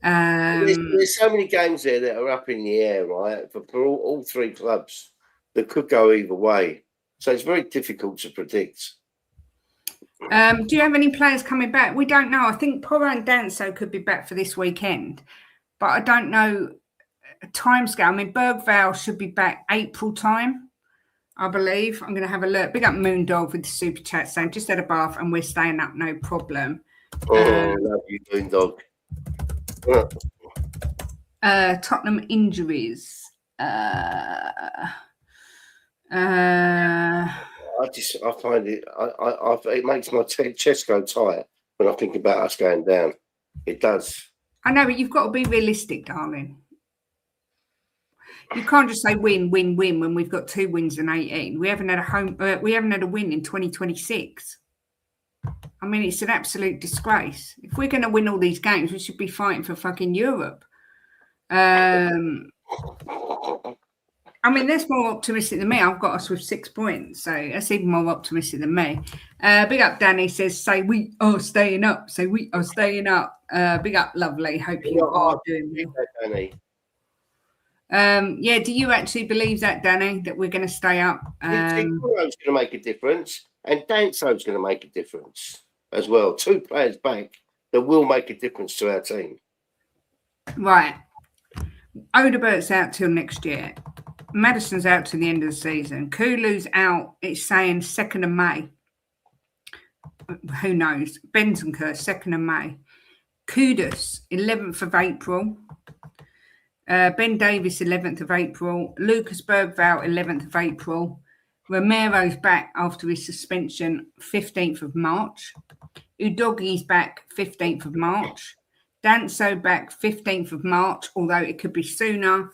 There's so many games there that are up in the air, right? For all 3 clubs that could go either way. So it's very difficult to predict. Do you have any players coming back? We don't know. I think Porro and Danso could be back for this weekend, but I don't know a timescale. I mean, Bergvall should be back April time, I believe. I'm going to have a look. Big up Moondog with the super chat saying just had a bath and we're staying up, no problem. Love you, Moondog. Tottenham injuries. I find it. It makes my chest go tight when I think about us going down. It does. I know, but you've got to be realistic, darling. You can't just say win when we've got 2 wins in 18. We haven't had a win in 2026. I mean, it's an absolute disgrace. If we're going to win all these games, we should be fighting for fucking Europe. I mean, that's more optimistic than me. I've got us with 6 points, so that's even more optimistic than me. Big up, Danny says, say we are staying up. Say we are staying up. Big up, lovely. Hope you are doing well. Danny. Yeah, do you actually believe that, Danny, that we're going to stay up? Porro's going to make a difference, and Danso's going to make a difference as well. 2 players back that will make a difference to our team. Right. Odebert's out till next year. Madison's out to the end of the season. Kulu's out, it's saying 2nd of May. Who knows? Bentancur, 2nd of May. Kudus, 11th of April. Ben Davis, 11th of April. Lucas Bergvall, 11th of April. Romero's back after his suspension, 15th of March. Udogi's back, 15th of March. Danso back 15th of March, although it could be sooner,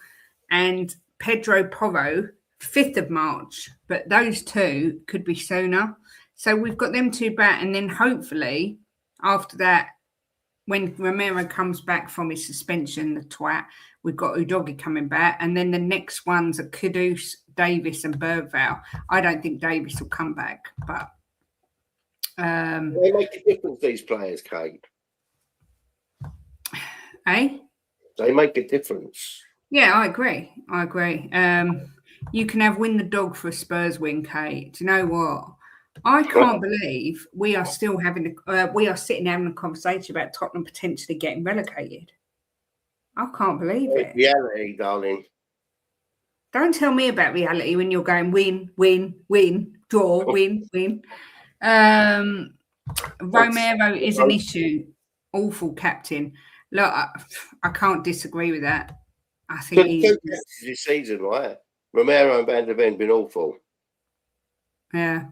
and Pedro Porro 5th of March, but those two could be sooner. So we've got them two back, and then hopefully after that, when Romero comes back from his suspension, the twat, we've got Udogi coming back, and then the next ones are Kudus, Davis, and Bergvall. I don't think Davis will come back, but they make a difference. These players, Kate. Eh? They make a difference. Yeah, I agree. You can have win the dog for a Spurs win, Kate. Do you know what? I can't believe we are still sitting having a conversation about Tottenham potentially getting relegated. I can't believe it. Reality, darling. Don't tell me about reality when you're going win, win, win, draw, win, win. Romero is an issue. Awful captain. Look, I can't disagree with that. I think he's this season, right? Romero and Van der Ven been awful. Yeah.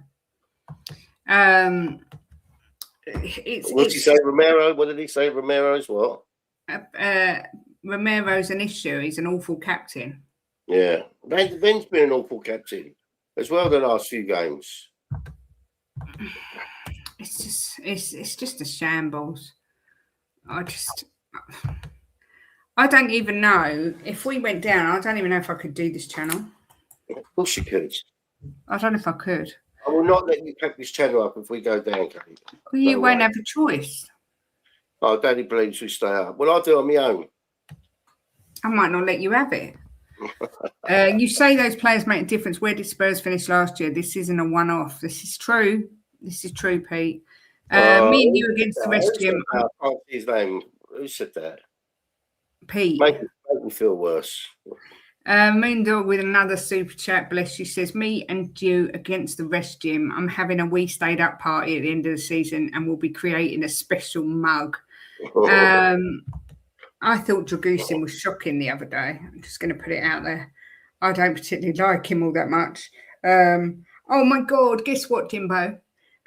What did he say, Romero? What did he say? Romero's what? Romero's an issue. He's an awful captain. Yeah, Van der Ven's been an awful captain as well the last few games. It's just a shambles. I don't even know if we went down. I don't even know if I could do this channel. Of course you could. I don't know if I could. I will not let you pack this channel up if we go down, Kate. Well, you won't have a choice. Oh, Daddy believes we stay up. Well, I'll do it on my own. I might not let you have it. You say those players make a difference. Where did Spurs finish last year? This isn't a one-off. This is true. Pete. Me and you against the rest of him. I can't see his name. Who said that? Pete. Make me feel worse. Moondog with another super chat, bless you, says, me and you against the rest, Jim. I'm having a we stayed up party at the end of the season and we'll be creating a special mug. I thought Dragusin was shocking the other day. I'm just going to put it out there. I don't particularly like him all that much. Oh my God, guess what, Jimbo?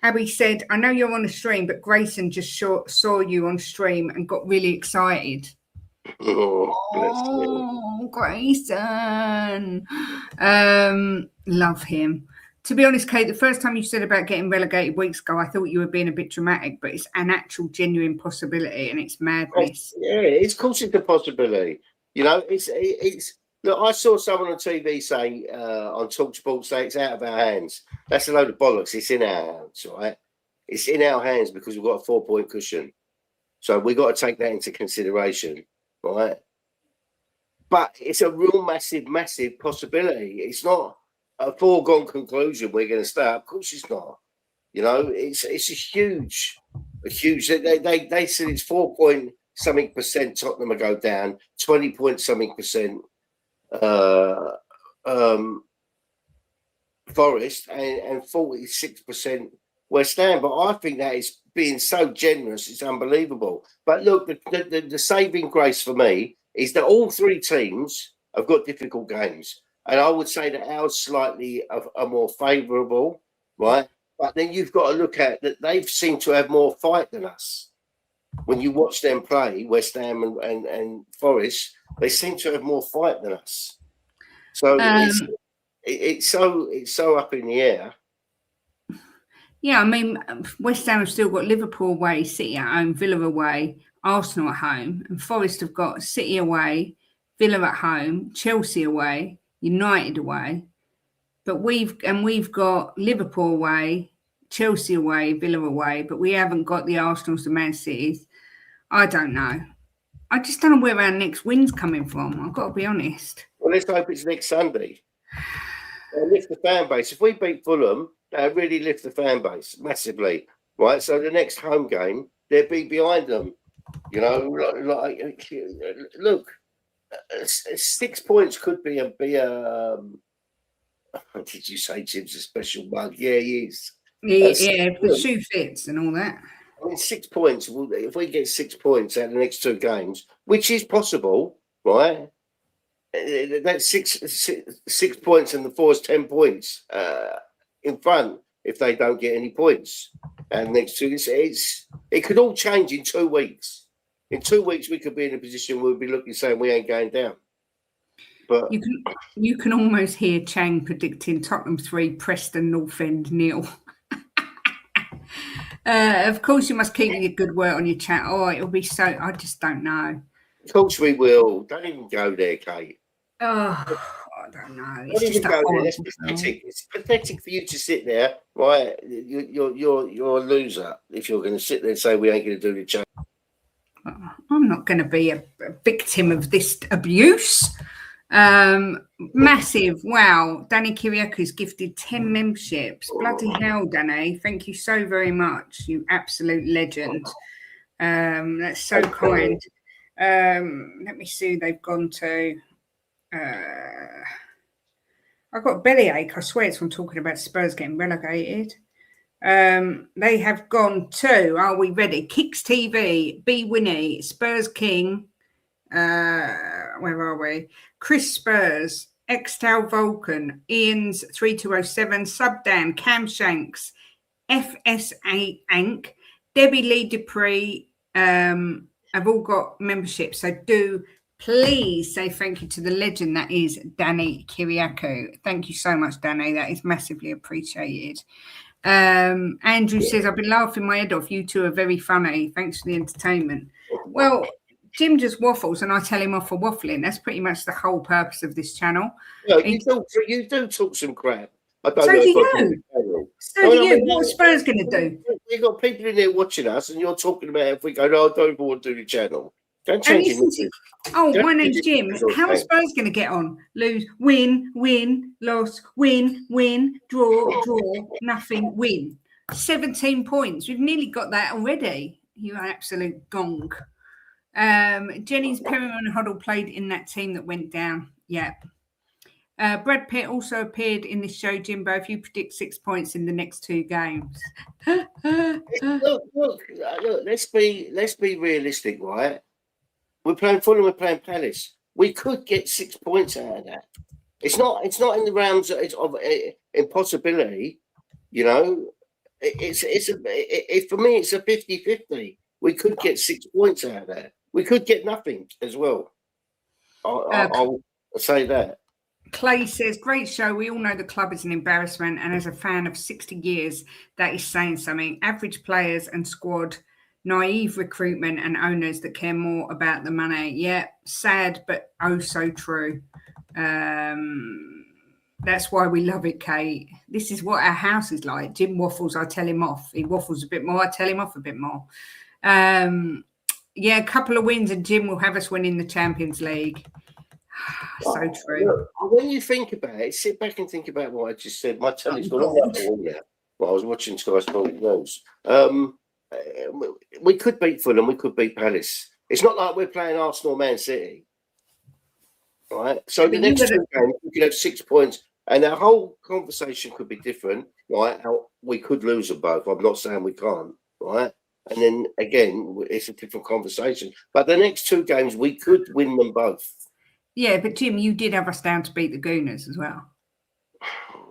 Abby said, I know you're on a stream, but Grayson just saw you on stream and got really excited. Oh, Grayson. Love him. To be honest, Kate, the first time you said about getting relegated weeks ago, I thought you were being a bit dramatic, but it's an actual genuine possibility and it's madness. Yeah, it's of course it's a possibility. You know, it's look, I saw someone on TV say on TalkSport say it's out of our hands. That's a load of bollocks. It's in our hands, right? It's in our hands because we've got a 4-point cushion. So we've got to take that into consideration, right? But it's a real massive possibility. It's not a foregone conclusion we're going to stay up. Of course it's not. You know, it's a huge. They said it's 4-point-something% Tottenham will go down, 20-point-something% Forest, and 46% West Ham. But I think that is being so generous, it's unbelievable. But look, the saving grace for me is that all three teams have got difficult games. And I would say that ours slightly are more favourable, right? But then you've got to look at that they've seemed to have more fight than us. When you watch them play, West Ham and Forest, they seem to have more fight than us. So it's so up in the air. Yeah, I mean, West Ham have still got Liverpool away, City at home, Villa away, Arsenal at home, and Forest have got City away, Villa at home, Chelsea away, United away. But we've got Liverpool away, Chelsea away, Villa away, but we haven't got the Arsenals, the Man Cities. I don't know. I just don't know where our next win's coming from. I've got to be honest. Well, let's hope it's next Sunday. Lift the fan base. If we beat Fulham, that really lift the fan base massively, right? So the next home game, they'll be behind them. You know, look, 6 points could be a. Did you say Jim's a special mug? Yeah, he is. Yeah, if the shoe fits and all that. I mean, 6 points. If we get 6 points out of the next two games, which is possible, right? That's six points, and the Forest 10 points in front if they don't get any points. And next two, it could all change in 2 weeks. In 2 weeks, we could be in a position where we'd be looking saying we ain't going down. But you can almost hear Chang predicting Tottenham 3, Preston North End 0. Of course, you must keep your good work on your chat. Oh, it'll be so. I just don't know. of course we will. Don't even go there, Kate. Oh, I don't know. Don't It's even just a go there. horrible That's pathetic. It's pathetic for you to sit there, right? You're a loser if you're going to sit there and say we ain't going to do the channel. I'm not going to be a victim of this abuse. Massive. Wow. Danny Kiriaku's gifted 10 memberships. Bloody hell, Danny. Thank you so very much. You absolute legend. That's so kind. Let me see who they've gone to. I've got a bellyache. I swear it's from talking about Spurs getting relegated. They have gone to, are we ready? Kicks TV, B Winnie, Spurs King, where are we? Chris Spurs, Extal Vulcan, Ian's 3207, Subdan, Cam Shanks, FSA Ank, Debbie Lee Dupree, have all got memberships. So do please say thank you to the legend that is Danny Kiriakou. Thank you so much, Danny. That is massively appreciated. Andrew says, I've been laughing my head off. You two are very funny. Thanks for the entertainment. Well, Jim just waffles and I tell him off for waffling. That's pretty much the whole purpose of this channel. No, you do talk some crap. I don't So know do if I you. So do you. What are Spurs going to do? You've got people in there watching us and you're talking about if we go, no, I don't even want to do the channel. Don't change it. Oh, my name's Jim. How are Spurs going to get on? Lose, win, loss, win, draw, nothing, win. 17 points. We've nearly got that already. You're an absolute gong. Jennings, Perryman and Hoddle played in that team that went down. Yeah. Brad Pitt also appeared in this show, Jimbo. If you predict 6 points in the next 2 games. Look, let's be realistic, right? We're playing Fulham, we're playing Palace. We could get 6 points out of that. It's not in the realms of impossibility, you know. For me, it's a 50-50. We could get 6 points out of that. We could get nothing as well. I'll say that. Clay says, great show. We all know the club is an embarrassment. And as a fan of 60 years, that is saying something. Average players and squad, naive recruitment and owners that care more about the money. Yeah, sad, but oh so true. That's why we love it, Kate. This is what our house is like. Jim waffles, I tell him off. He waffles a bit more, I tell him off a bit more. Yeah, a couple of wins and Jim will have us winning the Champions League. So true. Look, when you think about it, sit back and think about what I just said. My telly's gone on that wall now. Well, I was watching Sky Sport News. We could beat Fulham, we could beat Palace. It's not like we're playing Arsenal, Man City, right? So the next 2 games we could have 6 points, and our whole conversation could be different, right? We could lose them both. I'm not saying we can't, right? And then again, it's a different conversation. But the next 2 games, we could win them both. Yeah, but Jim, you did have us down to beat the Gooners as well.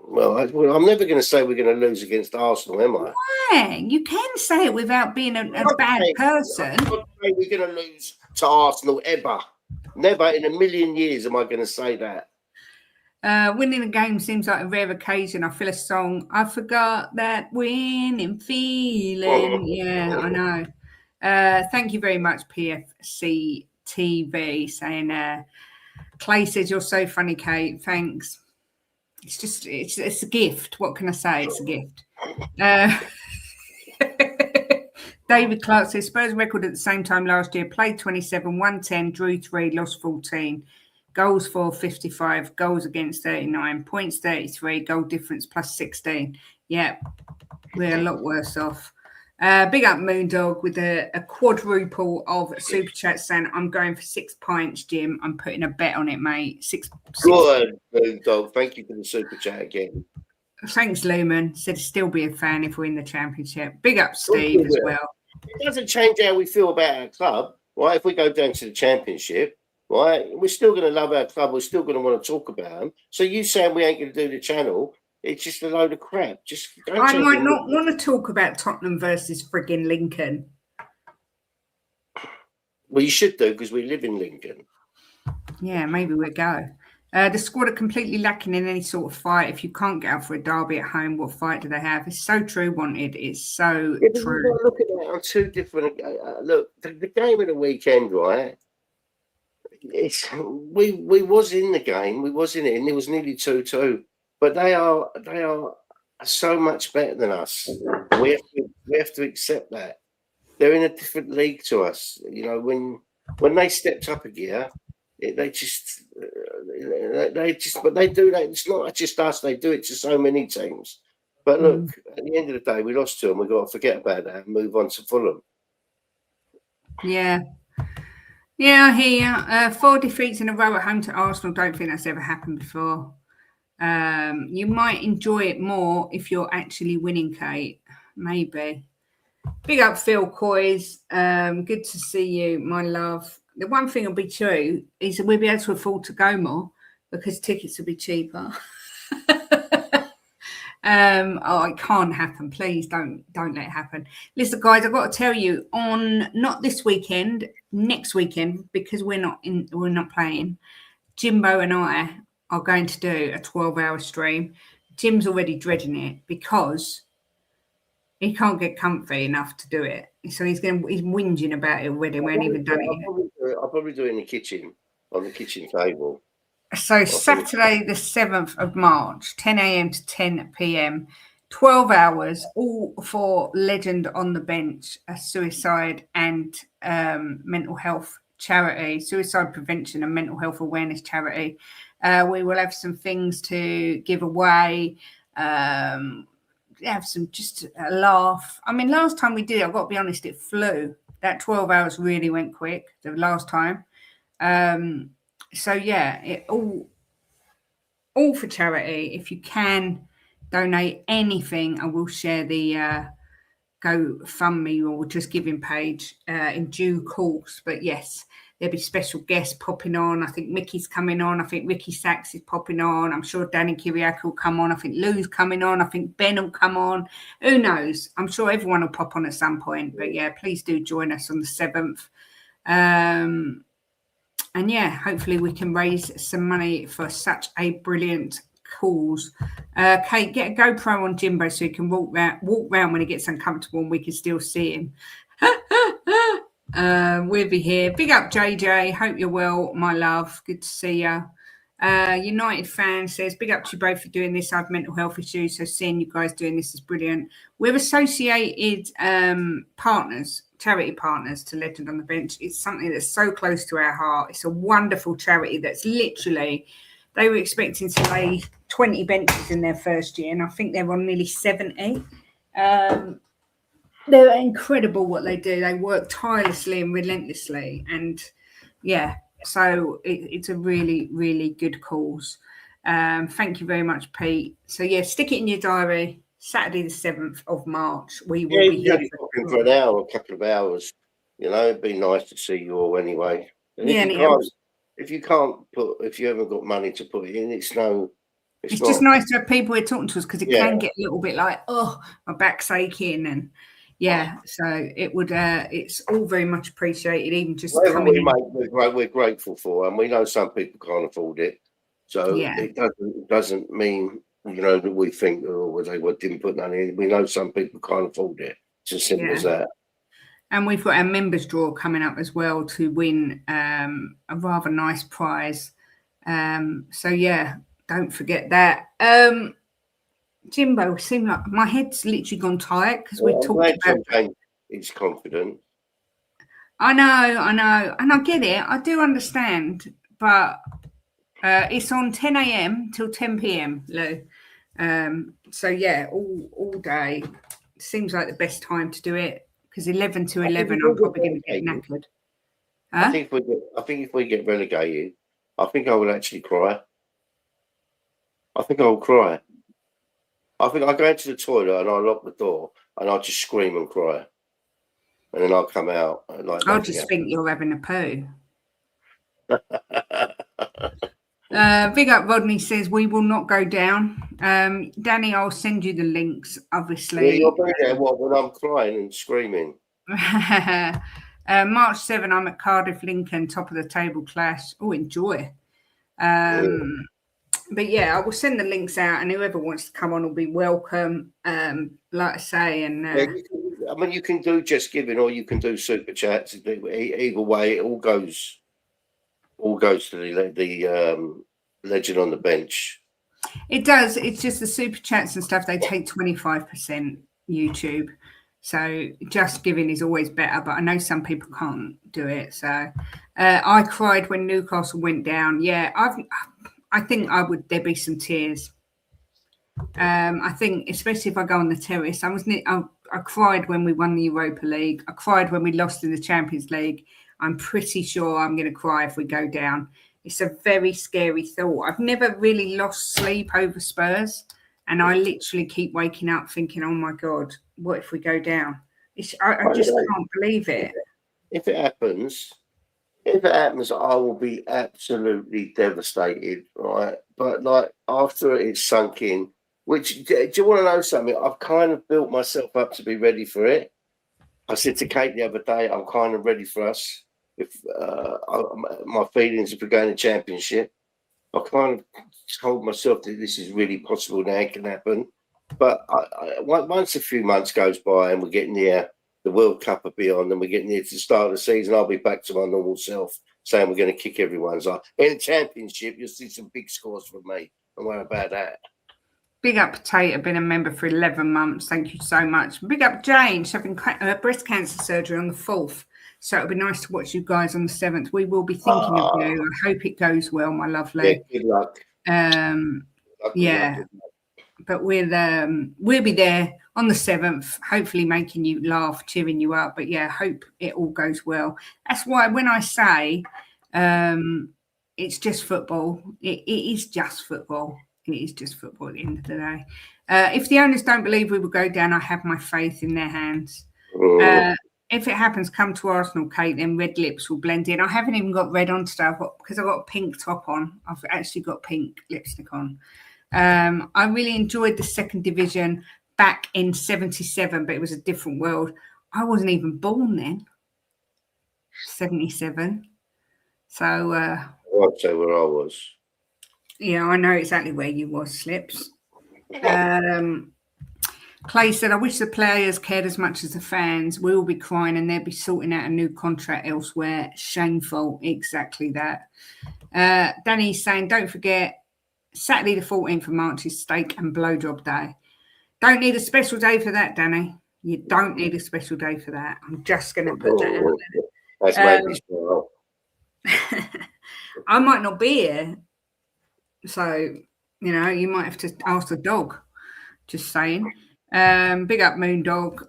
Well, I'm never going to say we're going to lose against Arsenal, am I? Why? You can say it without being a bad person. I'm not saying we're going to lose to Arsenal ever. Never in a million years am I going to say that. Winning a game seems like a rare occasion. I feel a song. I forgot that winning feeling. Yeah, I know. Thank you very much, PFC TV, saying Clay says you're so funny, Kate. Thanks. It's just it's a gift. What can I say? It's a gift. David Clark says Spurs record at the same time last year, played 27, won 10, drew 3, lost 14. Goals for 55, goals against 39, points 33, goal difference plus 16. Yeah, we're a lot worse off. Big up Moondog with a quadruple of super chats saying, I'm going for 6 pints, Jim. I'm putting a bet on it, mate. Six. Good, Moondog. Thank you for the super chat again. Thanks, Lumen. Said still be a fan if we win the championship. Big up Steve as well. It doesn't change how we feel about our club, right? If we go down to the championship, right, we're still going to love our club. We're still going to want to talk about them. So you saying we ain't going to do the channel, it's just a load of crap. Just I might not want to talk about Tottenham versus frigging Lincoln. Well, you should do because we live in Lincoln. Yeah, maybe we'll go. The squad are completely lacking in any sort of fight. If you can't get out for a derby at home, what fight do they have? It's so true, Wanted. It's so Yeah, but true. you've got to look at that on two different. Look, the game of the weekend, right? We was in the game. We was in it, and it was nearly 2-2. But they are so much better than us. We have to accept that. They're in a different league to us. You know, when they stepped up a gear, but they do that. It's not just us. They do it to so many teams. But look, at the end of the day, we lost to them. We've got to forget about that and move on to Fulham. Yeah. Yeah, I hear you. 4 defeats in a row at home to Arsenal. Don't think that's ever happened before. You might enjoy it more if you're actually winning, Kate. Maybe. Big up, Phil Coys. Good to see you, my love. The one thing will be true is that we'll be able to afford to go more because tickets will be cheaper. It can't happen. Please don't let it happen. Listen, guys, I've got to tell you, on not this weekend, next weekend, because we're not playing. Jimbo and I are going to do a 12-hour stream. Jim's already dreading it because he can't get comfy enough to do it. So he's whinging about it already. We haven't even done it yet. I'll probably do it in the kitchen, on the kitchen table. So Saturday, the 7th of March, 10 a.m. to 10 p.m., 12 hours, all for Legend on the Bench, a suicide and mental health charity, suicide prevention and mental health awareness charity. We will have some things to give away, have some just a laugh. I mean, last time we did it, I've got to be honest, it flew. That 12 hours really went quick the last time. So yeah, it all for charity. If you can donate anything, I will share the GoFundMe or just giving page in due course. But yes, there'll be special guests popping on. I think Mickey's coming on. I think Ricky Sachs is popping on. I'm sure Danny Kiriakou will come on. I think Lou's coming on. I think Ben will come on. Who knows? I'm sure everyone will pop on at some point. But yeah, please do join us on the 7th. And yeah, hopefully we can raise some money for such a brilliant cause. Kate, get a GoPro on Jimbo so he can walk round when he gets uncomfortable and we can still see him. We'll be here. Big up, JJ. Hope you're well, my love. Good to see you. United fan says, big up to you both for doing this. I have mental health issues, so seeing you guys doing this is brilliant. We're associated partners, charity partners to Legend on the Bench. It's something that's so close to our heart. It's a wonderful charity that's literally, they were expecting to lay 20 benches in their first year, and I think they're on nearly 70. They're incredible what they do. They work tirelessly and relentlessly, and yeah, so it's a really, really good cause. Thank you very much, Pete. So yeah, stick it in your diary. Saturday the 7th of March. We will be here for an hour, a couple of hours. You know, it'd be nice to see you all anyway. And yeah, if you haven't got money to put in, it's just nice to have people who are talking to us because it can get a little bit like, oh, my back's aching, and yeah, so it would. It's all very much appreciated, even just coming in. We're grateful for, and we know some people can't afford it, so it doesn't mean that we think they didn't put none in. We know some people can't afford it. It's as simple as that. And we've got our members draw coming up as well to win a rather nice prize. So yeah, don't forget that. Jimbo, seemed like my head's literally gone tight because we talked about. He's confident. I know, and I get it. I do understand, but it's on 10 a.m. till 10 p.m. Lou. So yeah, all day seems like the best time to do it because 11 to 11, I'm probably going to get knackered. Huh? I think if we get relegated, I think I will actually cry. I think I will cry. I think I'll go into the toilet and I'll lock the door and I'll just scream and cry. And then I'll come out. I'll just think you're having a poo. Big up Rodney says, we will not go down. Danny, I'll send you the links, obviously. Yeah, you'll be there when I'm crying and screaming. March 7, I'm at Cardiff Lincoln, top of the table clash. Oh, enjoy. But yeah, I will send the links out, and whoever wants to come on will be welcome. Like I say, and you can do just giving, or you can do super chats. Either way, it all goes to the legend on the bench. It does. It's just the super chats and stuff. They take 25% YouTube. So just giving is always better, but I know some people can't do it. So I cried when Newcastle went down. Yeah, I think there'd be some tears. I think, especially if I go on the terrace, I cried when we won the Europa League. I cried when we lost in the Champions League. I'm pretty sure I'm going to cry if we go down. It's a very scary thought. I've never really lost sleep over Spurs, and I literally keep waking up thinking, oh my God, what if we go down? I just can't believe it. If it happens, I will be absolutely devastated, right? But like after it's sunk in, which, do you want to know something? I've kind of built myself up to be ready for it. I said to Kate the other day, I'm kind of ready for us. If my feelings, if we go in the Championship, I kind of told myself that this is really possible now, it can happen. But once a few months goes by and we're getting near the World Cup will be on, and we're getting near to the start of the season, I'll be back to my normal self, saying we're going to kick everyone's ass. In the Championship, you'll see some big scores from me. Don't worry about that. Big up Potato, been a member for 11 months. Thank you so much. Big up Jane, she's having breast cancer surgery on the 4th. So it'll be nice to watch you guys on the 7th. We will be thinking of you. I hope it goes well, my lovely. Yeah, good luck. Yeah, but we'll be there on the 7th, hopefully making you laugh, cheering you up. But yeah, hope it all goes well. That's why when I say it's just football, it is just football. It is just football at the end of the day. If the owners don't believe we will go down, I have my faith in their hands. If it happens, come to Arsenal, Kate, then red lips will blend in. I haven't even got red on today because I've got a pink top on. I've actually got pink lipstick on. I really enjoyed the second division back in 77, but it was a different world. I wasn't even born then. 77. So I'd say where I was. Yeah, I know exactly where you was, Slips. Clay said, I wish the players cared as much as the fans. We will be crying and they'll be sorting out a new contract elsewhere. Shameful. Exactly that. Danny's saying, don't forget, Saturday the 14th of March is steak and blowjob day. Don't need a special day for that, Danny. You don't need a special day for that. I'm just going to put that out there. That's maybe I might not be here. So, you might have to ask the dog. Just saying. Big up Moondog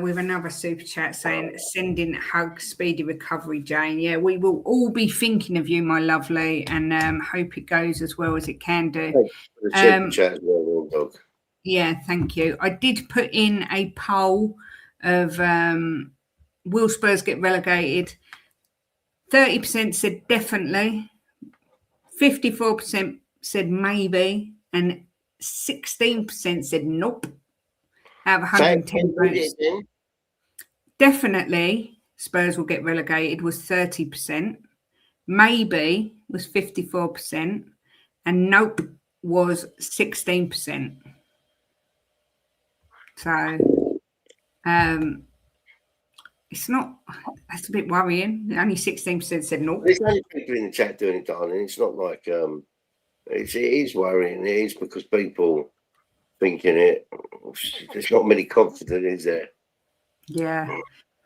with another super chat saying, sending hugs, speedy recovery, Jane. Yeah, we will all be thinking of you, my lovely, and hope it goes as well as it can do. Yeah, thank you. I did put in a poll of will Spurs get relegated? 30% said definitely, 54% said maybe, and 16% said nope. Out of 110 votes. Definitely Spurs will get relegated was 30%. Maybe was 54%. And nope was 16%. So it's not, that's a bit worrying. Only 16% said nope. There's only people in the chat doing it, darling. It's not like it is worrying. It is because people thinking it. There's not many confident, is there? Yeah.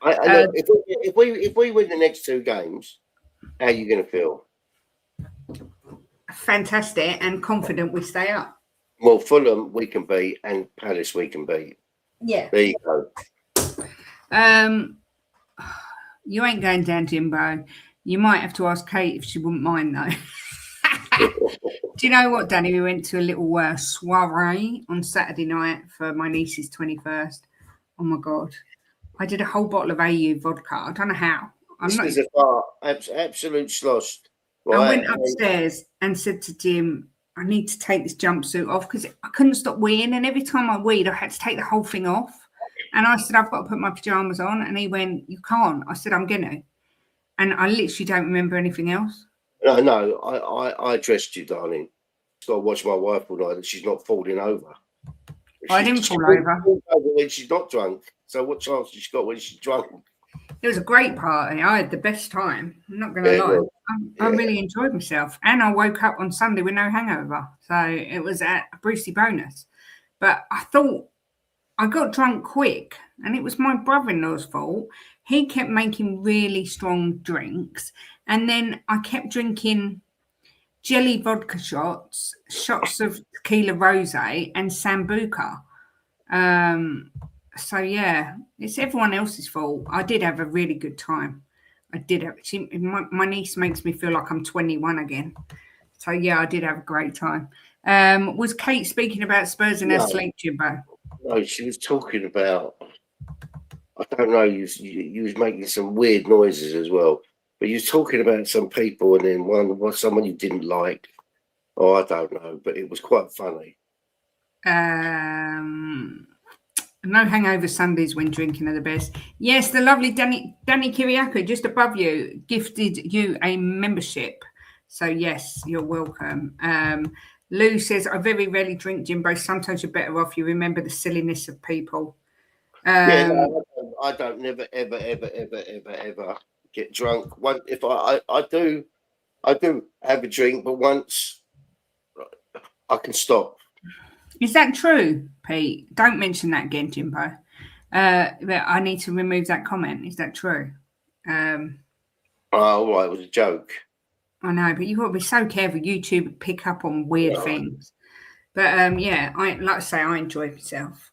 Look, if we win the next two games, how are you going to feel? Fantastic and confident we stay up. Well, Fulham we can beat and Palace we can beat. Yeah. There you go. You ain't going down, Jimbo. You might have to ask Kate if she wouldn't mind, though. Do you know what, Danny? We went to a little soiree on Saturday night for my niece's 21st. Oh, my God. I did a whole bottle of AU vodka. I don't know how. This was a bar. Absolute slosh. Right? I went upstairs and said to Jim, I need to take this jumpsuit off because I couldn't stop weeing. And every time I weed, I had to take the whole thing off. And I said, I've got to put my pajamas on. And he went, you can't. I said, I'm going to. And I literally don't remember anything else. No, I dressed you, darling. I've got to watch my wife all night that she's not falling over. I didn't fall over. When she's not drunk. So what chance has she got when she's drunk? It was a great party. I had the best time. I'm not going to lie. I really enjoyed myself. And I woke up on Sunday with no hangover. So it was a Brucey bonus. But I thought I got drunk quick. And it was my brother-in-law's fault. He kept making really strong drinks. And then I kept drinking jelly vodka shots, shots of tequila rosé, and sambuca. So yeah, it's everyone else's fault. I did have a really good time. I did have. My niece makes me feel like I'm 21 again. So yeah, I did have a great time. Was Kate speaking about Spurs in her sleep, Jimbo? No, she was talking about. I don't know. You was making some weird noises as well. But you was talking about some people, and then someone you didn't like. Oh, I don't know, but it was quite funny. No hangover Sundays when drinking are the best. Yes, the lovely Danny Kiriakou, just above you, gifted you a membership. So yes, you're welcome. Lou says, I very rarely drink, Jimbo. Sometimes you're better off. You remember the silliness of people. I don't never, ever get drunk. If I do have a drink, but once I can stop. Is that true, Pete? Don't mention that again, Jimbo. I need to remove that comment. Is that true? Oh, right, it was a joke. I know, but you've got to be so careful. YouTube pick up on weird things. But yeah, like I say, I enjoyed myself.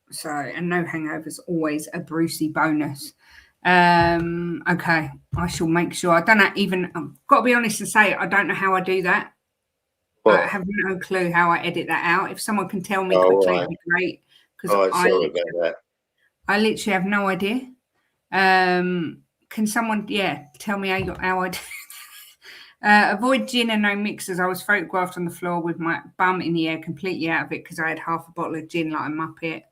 So, and no hangovers, always a Brucey bonus. Okay, I shall make sure. I don't know, I've got to be honest and say, I don't know how I do that. I have no clue how I edit that out. If someone can tell me quickly, it'd be great. Because I literally have no idea. Can someone, tell me how I do? Avoid gin and no mixers. I was photographed on the floor with my bum in the air, completely out of it because I had half a bottle of gin like a muppet.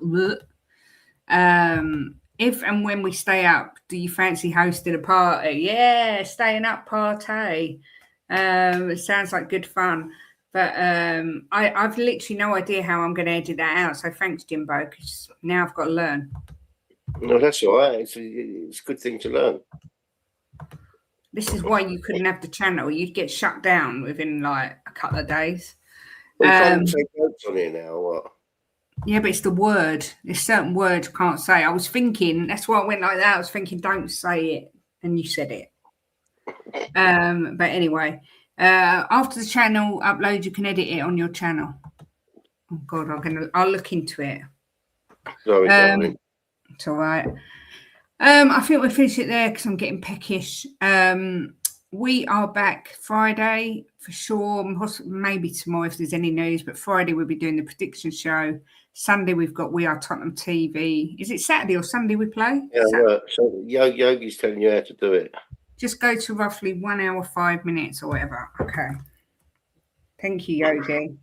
If and when we stay up, do you fancy hosting a party? Yeah, staying up party. It sounds like good fun. But I've literally no idea how I'm going to edit that out. So thanks, Jimbo, because now I've got to learn. No, that's all right. It's a good thing to learn. This is why you couldn't have the channel. You'd get shut down within like a couple of days. Well, you can't say jokes on here now, or what? Yeah, but it's the word. There's certain words I can't say. I was thinking, that's why I went like that. I was thinking, don't say it. And you said it. But anyway, after the channel upload, you can edit it on your channel. Oh God, I'll look into it. Sorry, darling. It's all right. I think we'll finish it there because I'm getting peckish. We are back Friday for sure, maybe tomorrow if there's any news, but Friday we'll be doing the prediction show. Sunday we've got We Are Tottenham TV. Is it Saturday or Sunday we play? Yeah, right. So Yogi's telling you how to do it. Just go to roughly 1 hour, 5 minutes or whatever. Okay. Thank you, Yogi.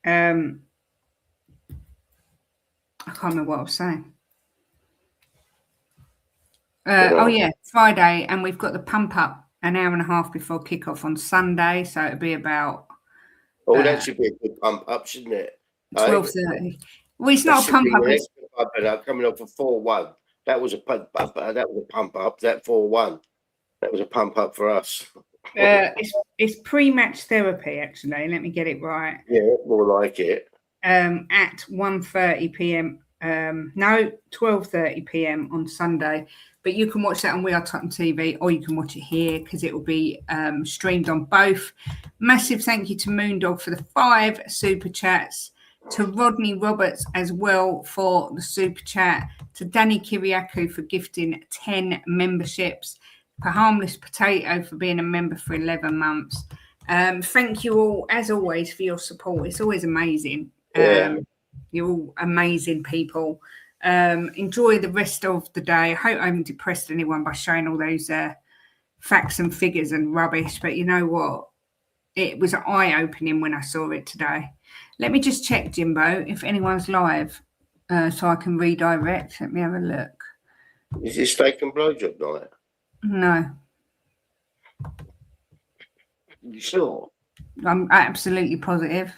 I can't remember what I was saying. Friday, and we've got the pump up an hour and a half before kickoff on Sunday, so it'll be about. Oh, that should be a good pump up, shouldn't it? 12:30. Well, it's not a pump up. Coming up for 4-1. That was a pump up. That 4-1. That was a pump up for us. It's pre-match therapy, actually. Let me get it right. Yeah, more like it. At 1:30 p.m. No, 12:30 p.m. on Sunday. But you can watch that on We Are Tottenham TV, or you can watch it here because it will be streamed on both. Massive thank you to Moondog for the 5 super chats, to Rodney Roberts as well for the super chat, to Danny Kiriakou for gifting 10 memberships, for Harmless Potato for being a member for 11 months. Thank you all, as always, for your support. It's always amazing. You're all amazing people. Enjoy the rest of the day. I hope I haven't depressed anyone by showing all those facts and figures and rubbish, but you know what? It was eye-opening when I saw it today. Let me just check, Jimbo, if anyone's live. so I can redirect. Let me have a look. Is it steak and blowjob night? No, You sure? I'm absolutely positive.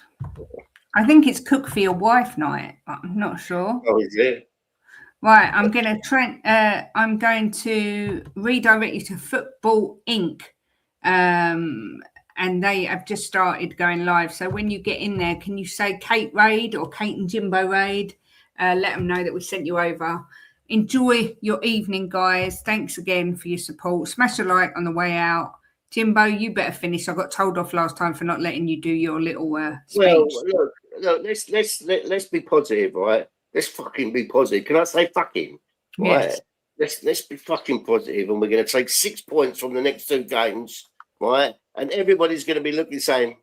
I think it's cook for your wife night. I'm not sure. Oh, is it? Right, I'm going to redirect you to Football Inc. And they have just started going live. So when you get in there, can you say Kate Raid or Kate and Jimbo Raid? Let them know that we sent you over. Enjoy your evening, guys. Thanks again for your support. Smash a like on the way out. Jimbo, you better finish. I got told off last time for not letting you do your little speech. Well, look. Let's be positive, right? Let's fucking be positive. Can I say fucking? Right. Yes. Let's be fucking positive, and we're going to take 6 points from the next 2 games, right? And everybody's going to be looking saying,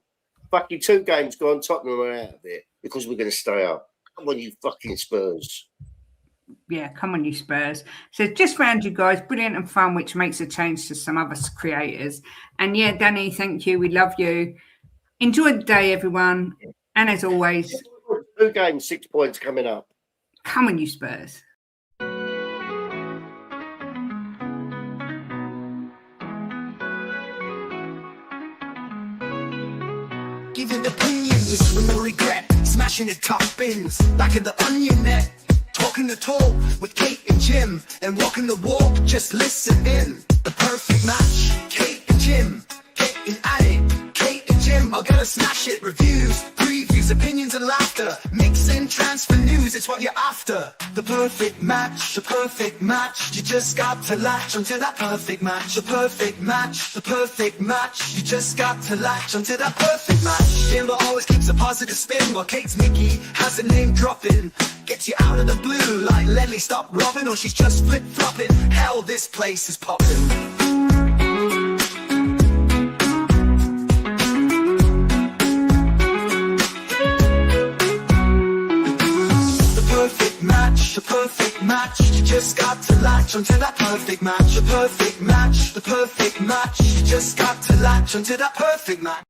"Fucking 2 games gone, Tottenham are out of it because we're going to stay up." Come on, you fucking Spurs. Yeah, come on, you Spurs. So just found you guys brilliant and fun, which makes a change to some other creators. And yeah, Danny, thank you. We love you. Enjoy the day, everyone. And as always, 2 games, 6 points coming up. come on, you Spurs. Giving opinions with no regret, smashing the top bins like in the onion net. Talking the talk with Kate and Jim, and walking the walk, just listen in. The perfect match, Kate and Jim, getting at it. Kate and Jim are gonna smash it. Reviews, previews, opinions and laughter, mixing transfer news, it's what you're after. The perfect match, the perfect match. You just got to latch onto that perfect match. The perfect match, the perfect match. You just got to latch onto that perfect match. Jimbo always keeps a positive spin, while Kate's Mickey has a name dropping. Gets you out of the blue like Lenny stop robbing, or she's just flip-flopping. Hell, this place is popping. The perfect match, you just got to latch onto that perfect match. The perfect match, the perfect match, you just got to latch onto that perfect match.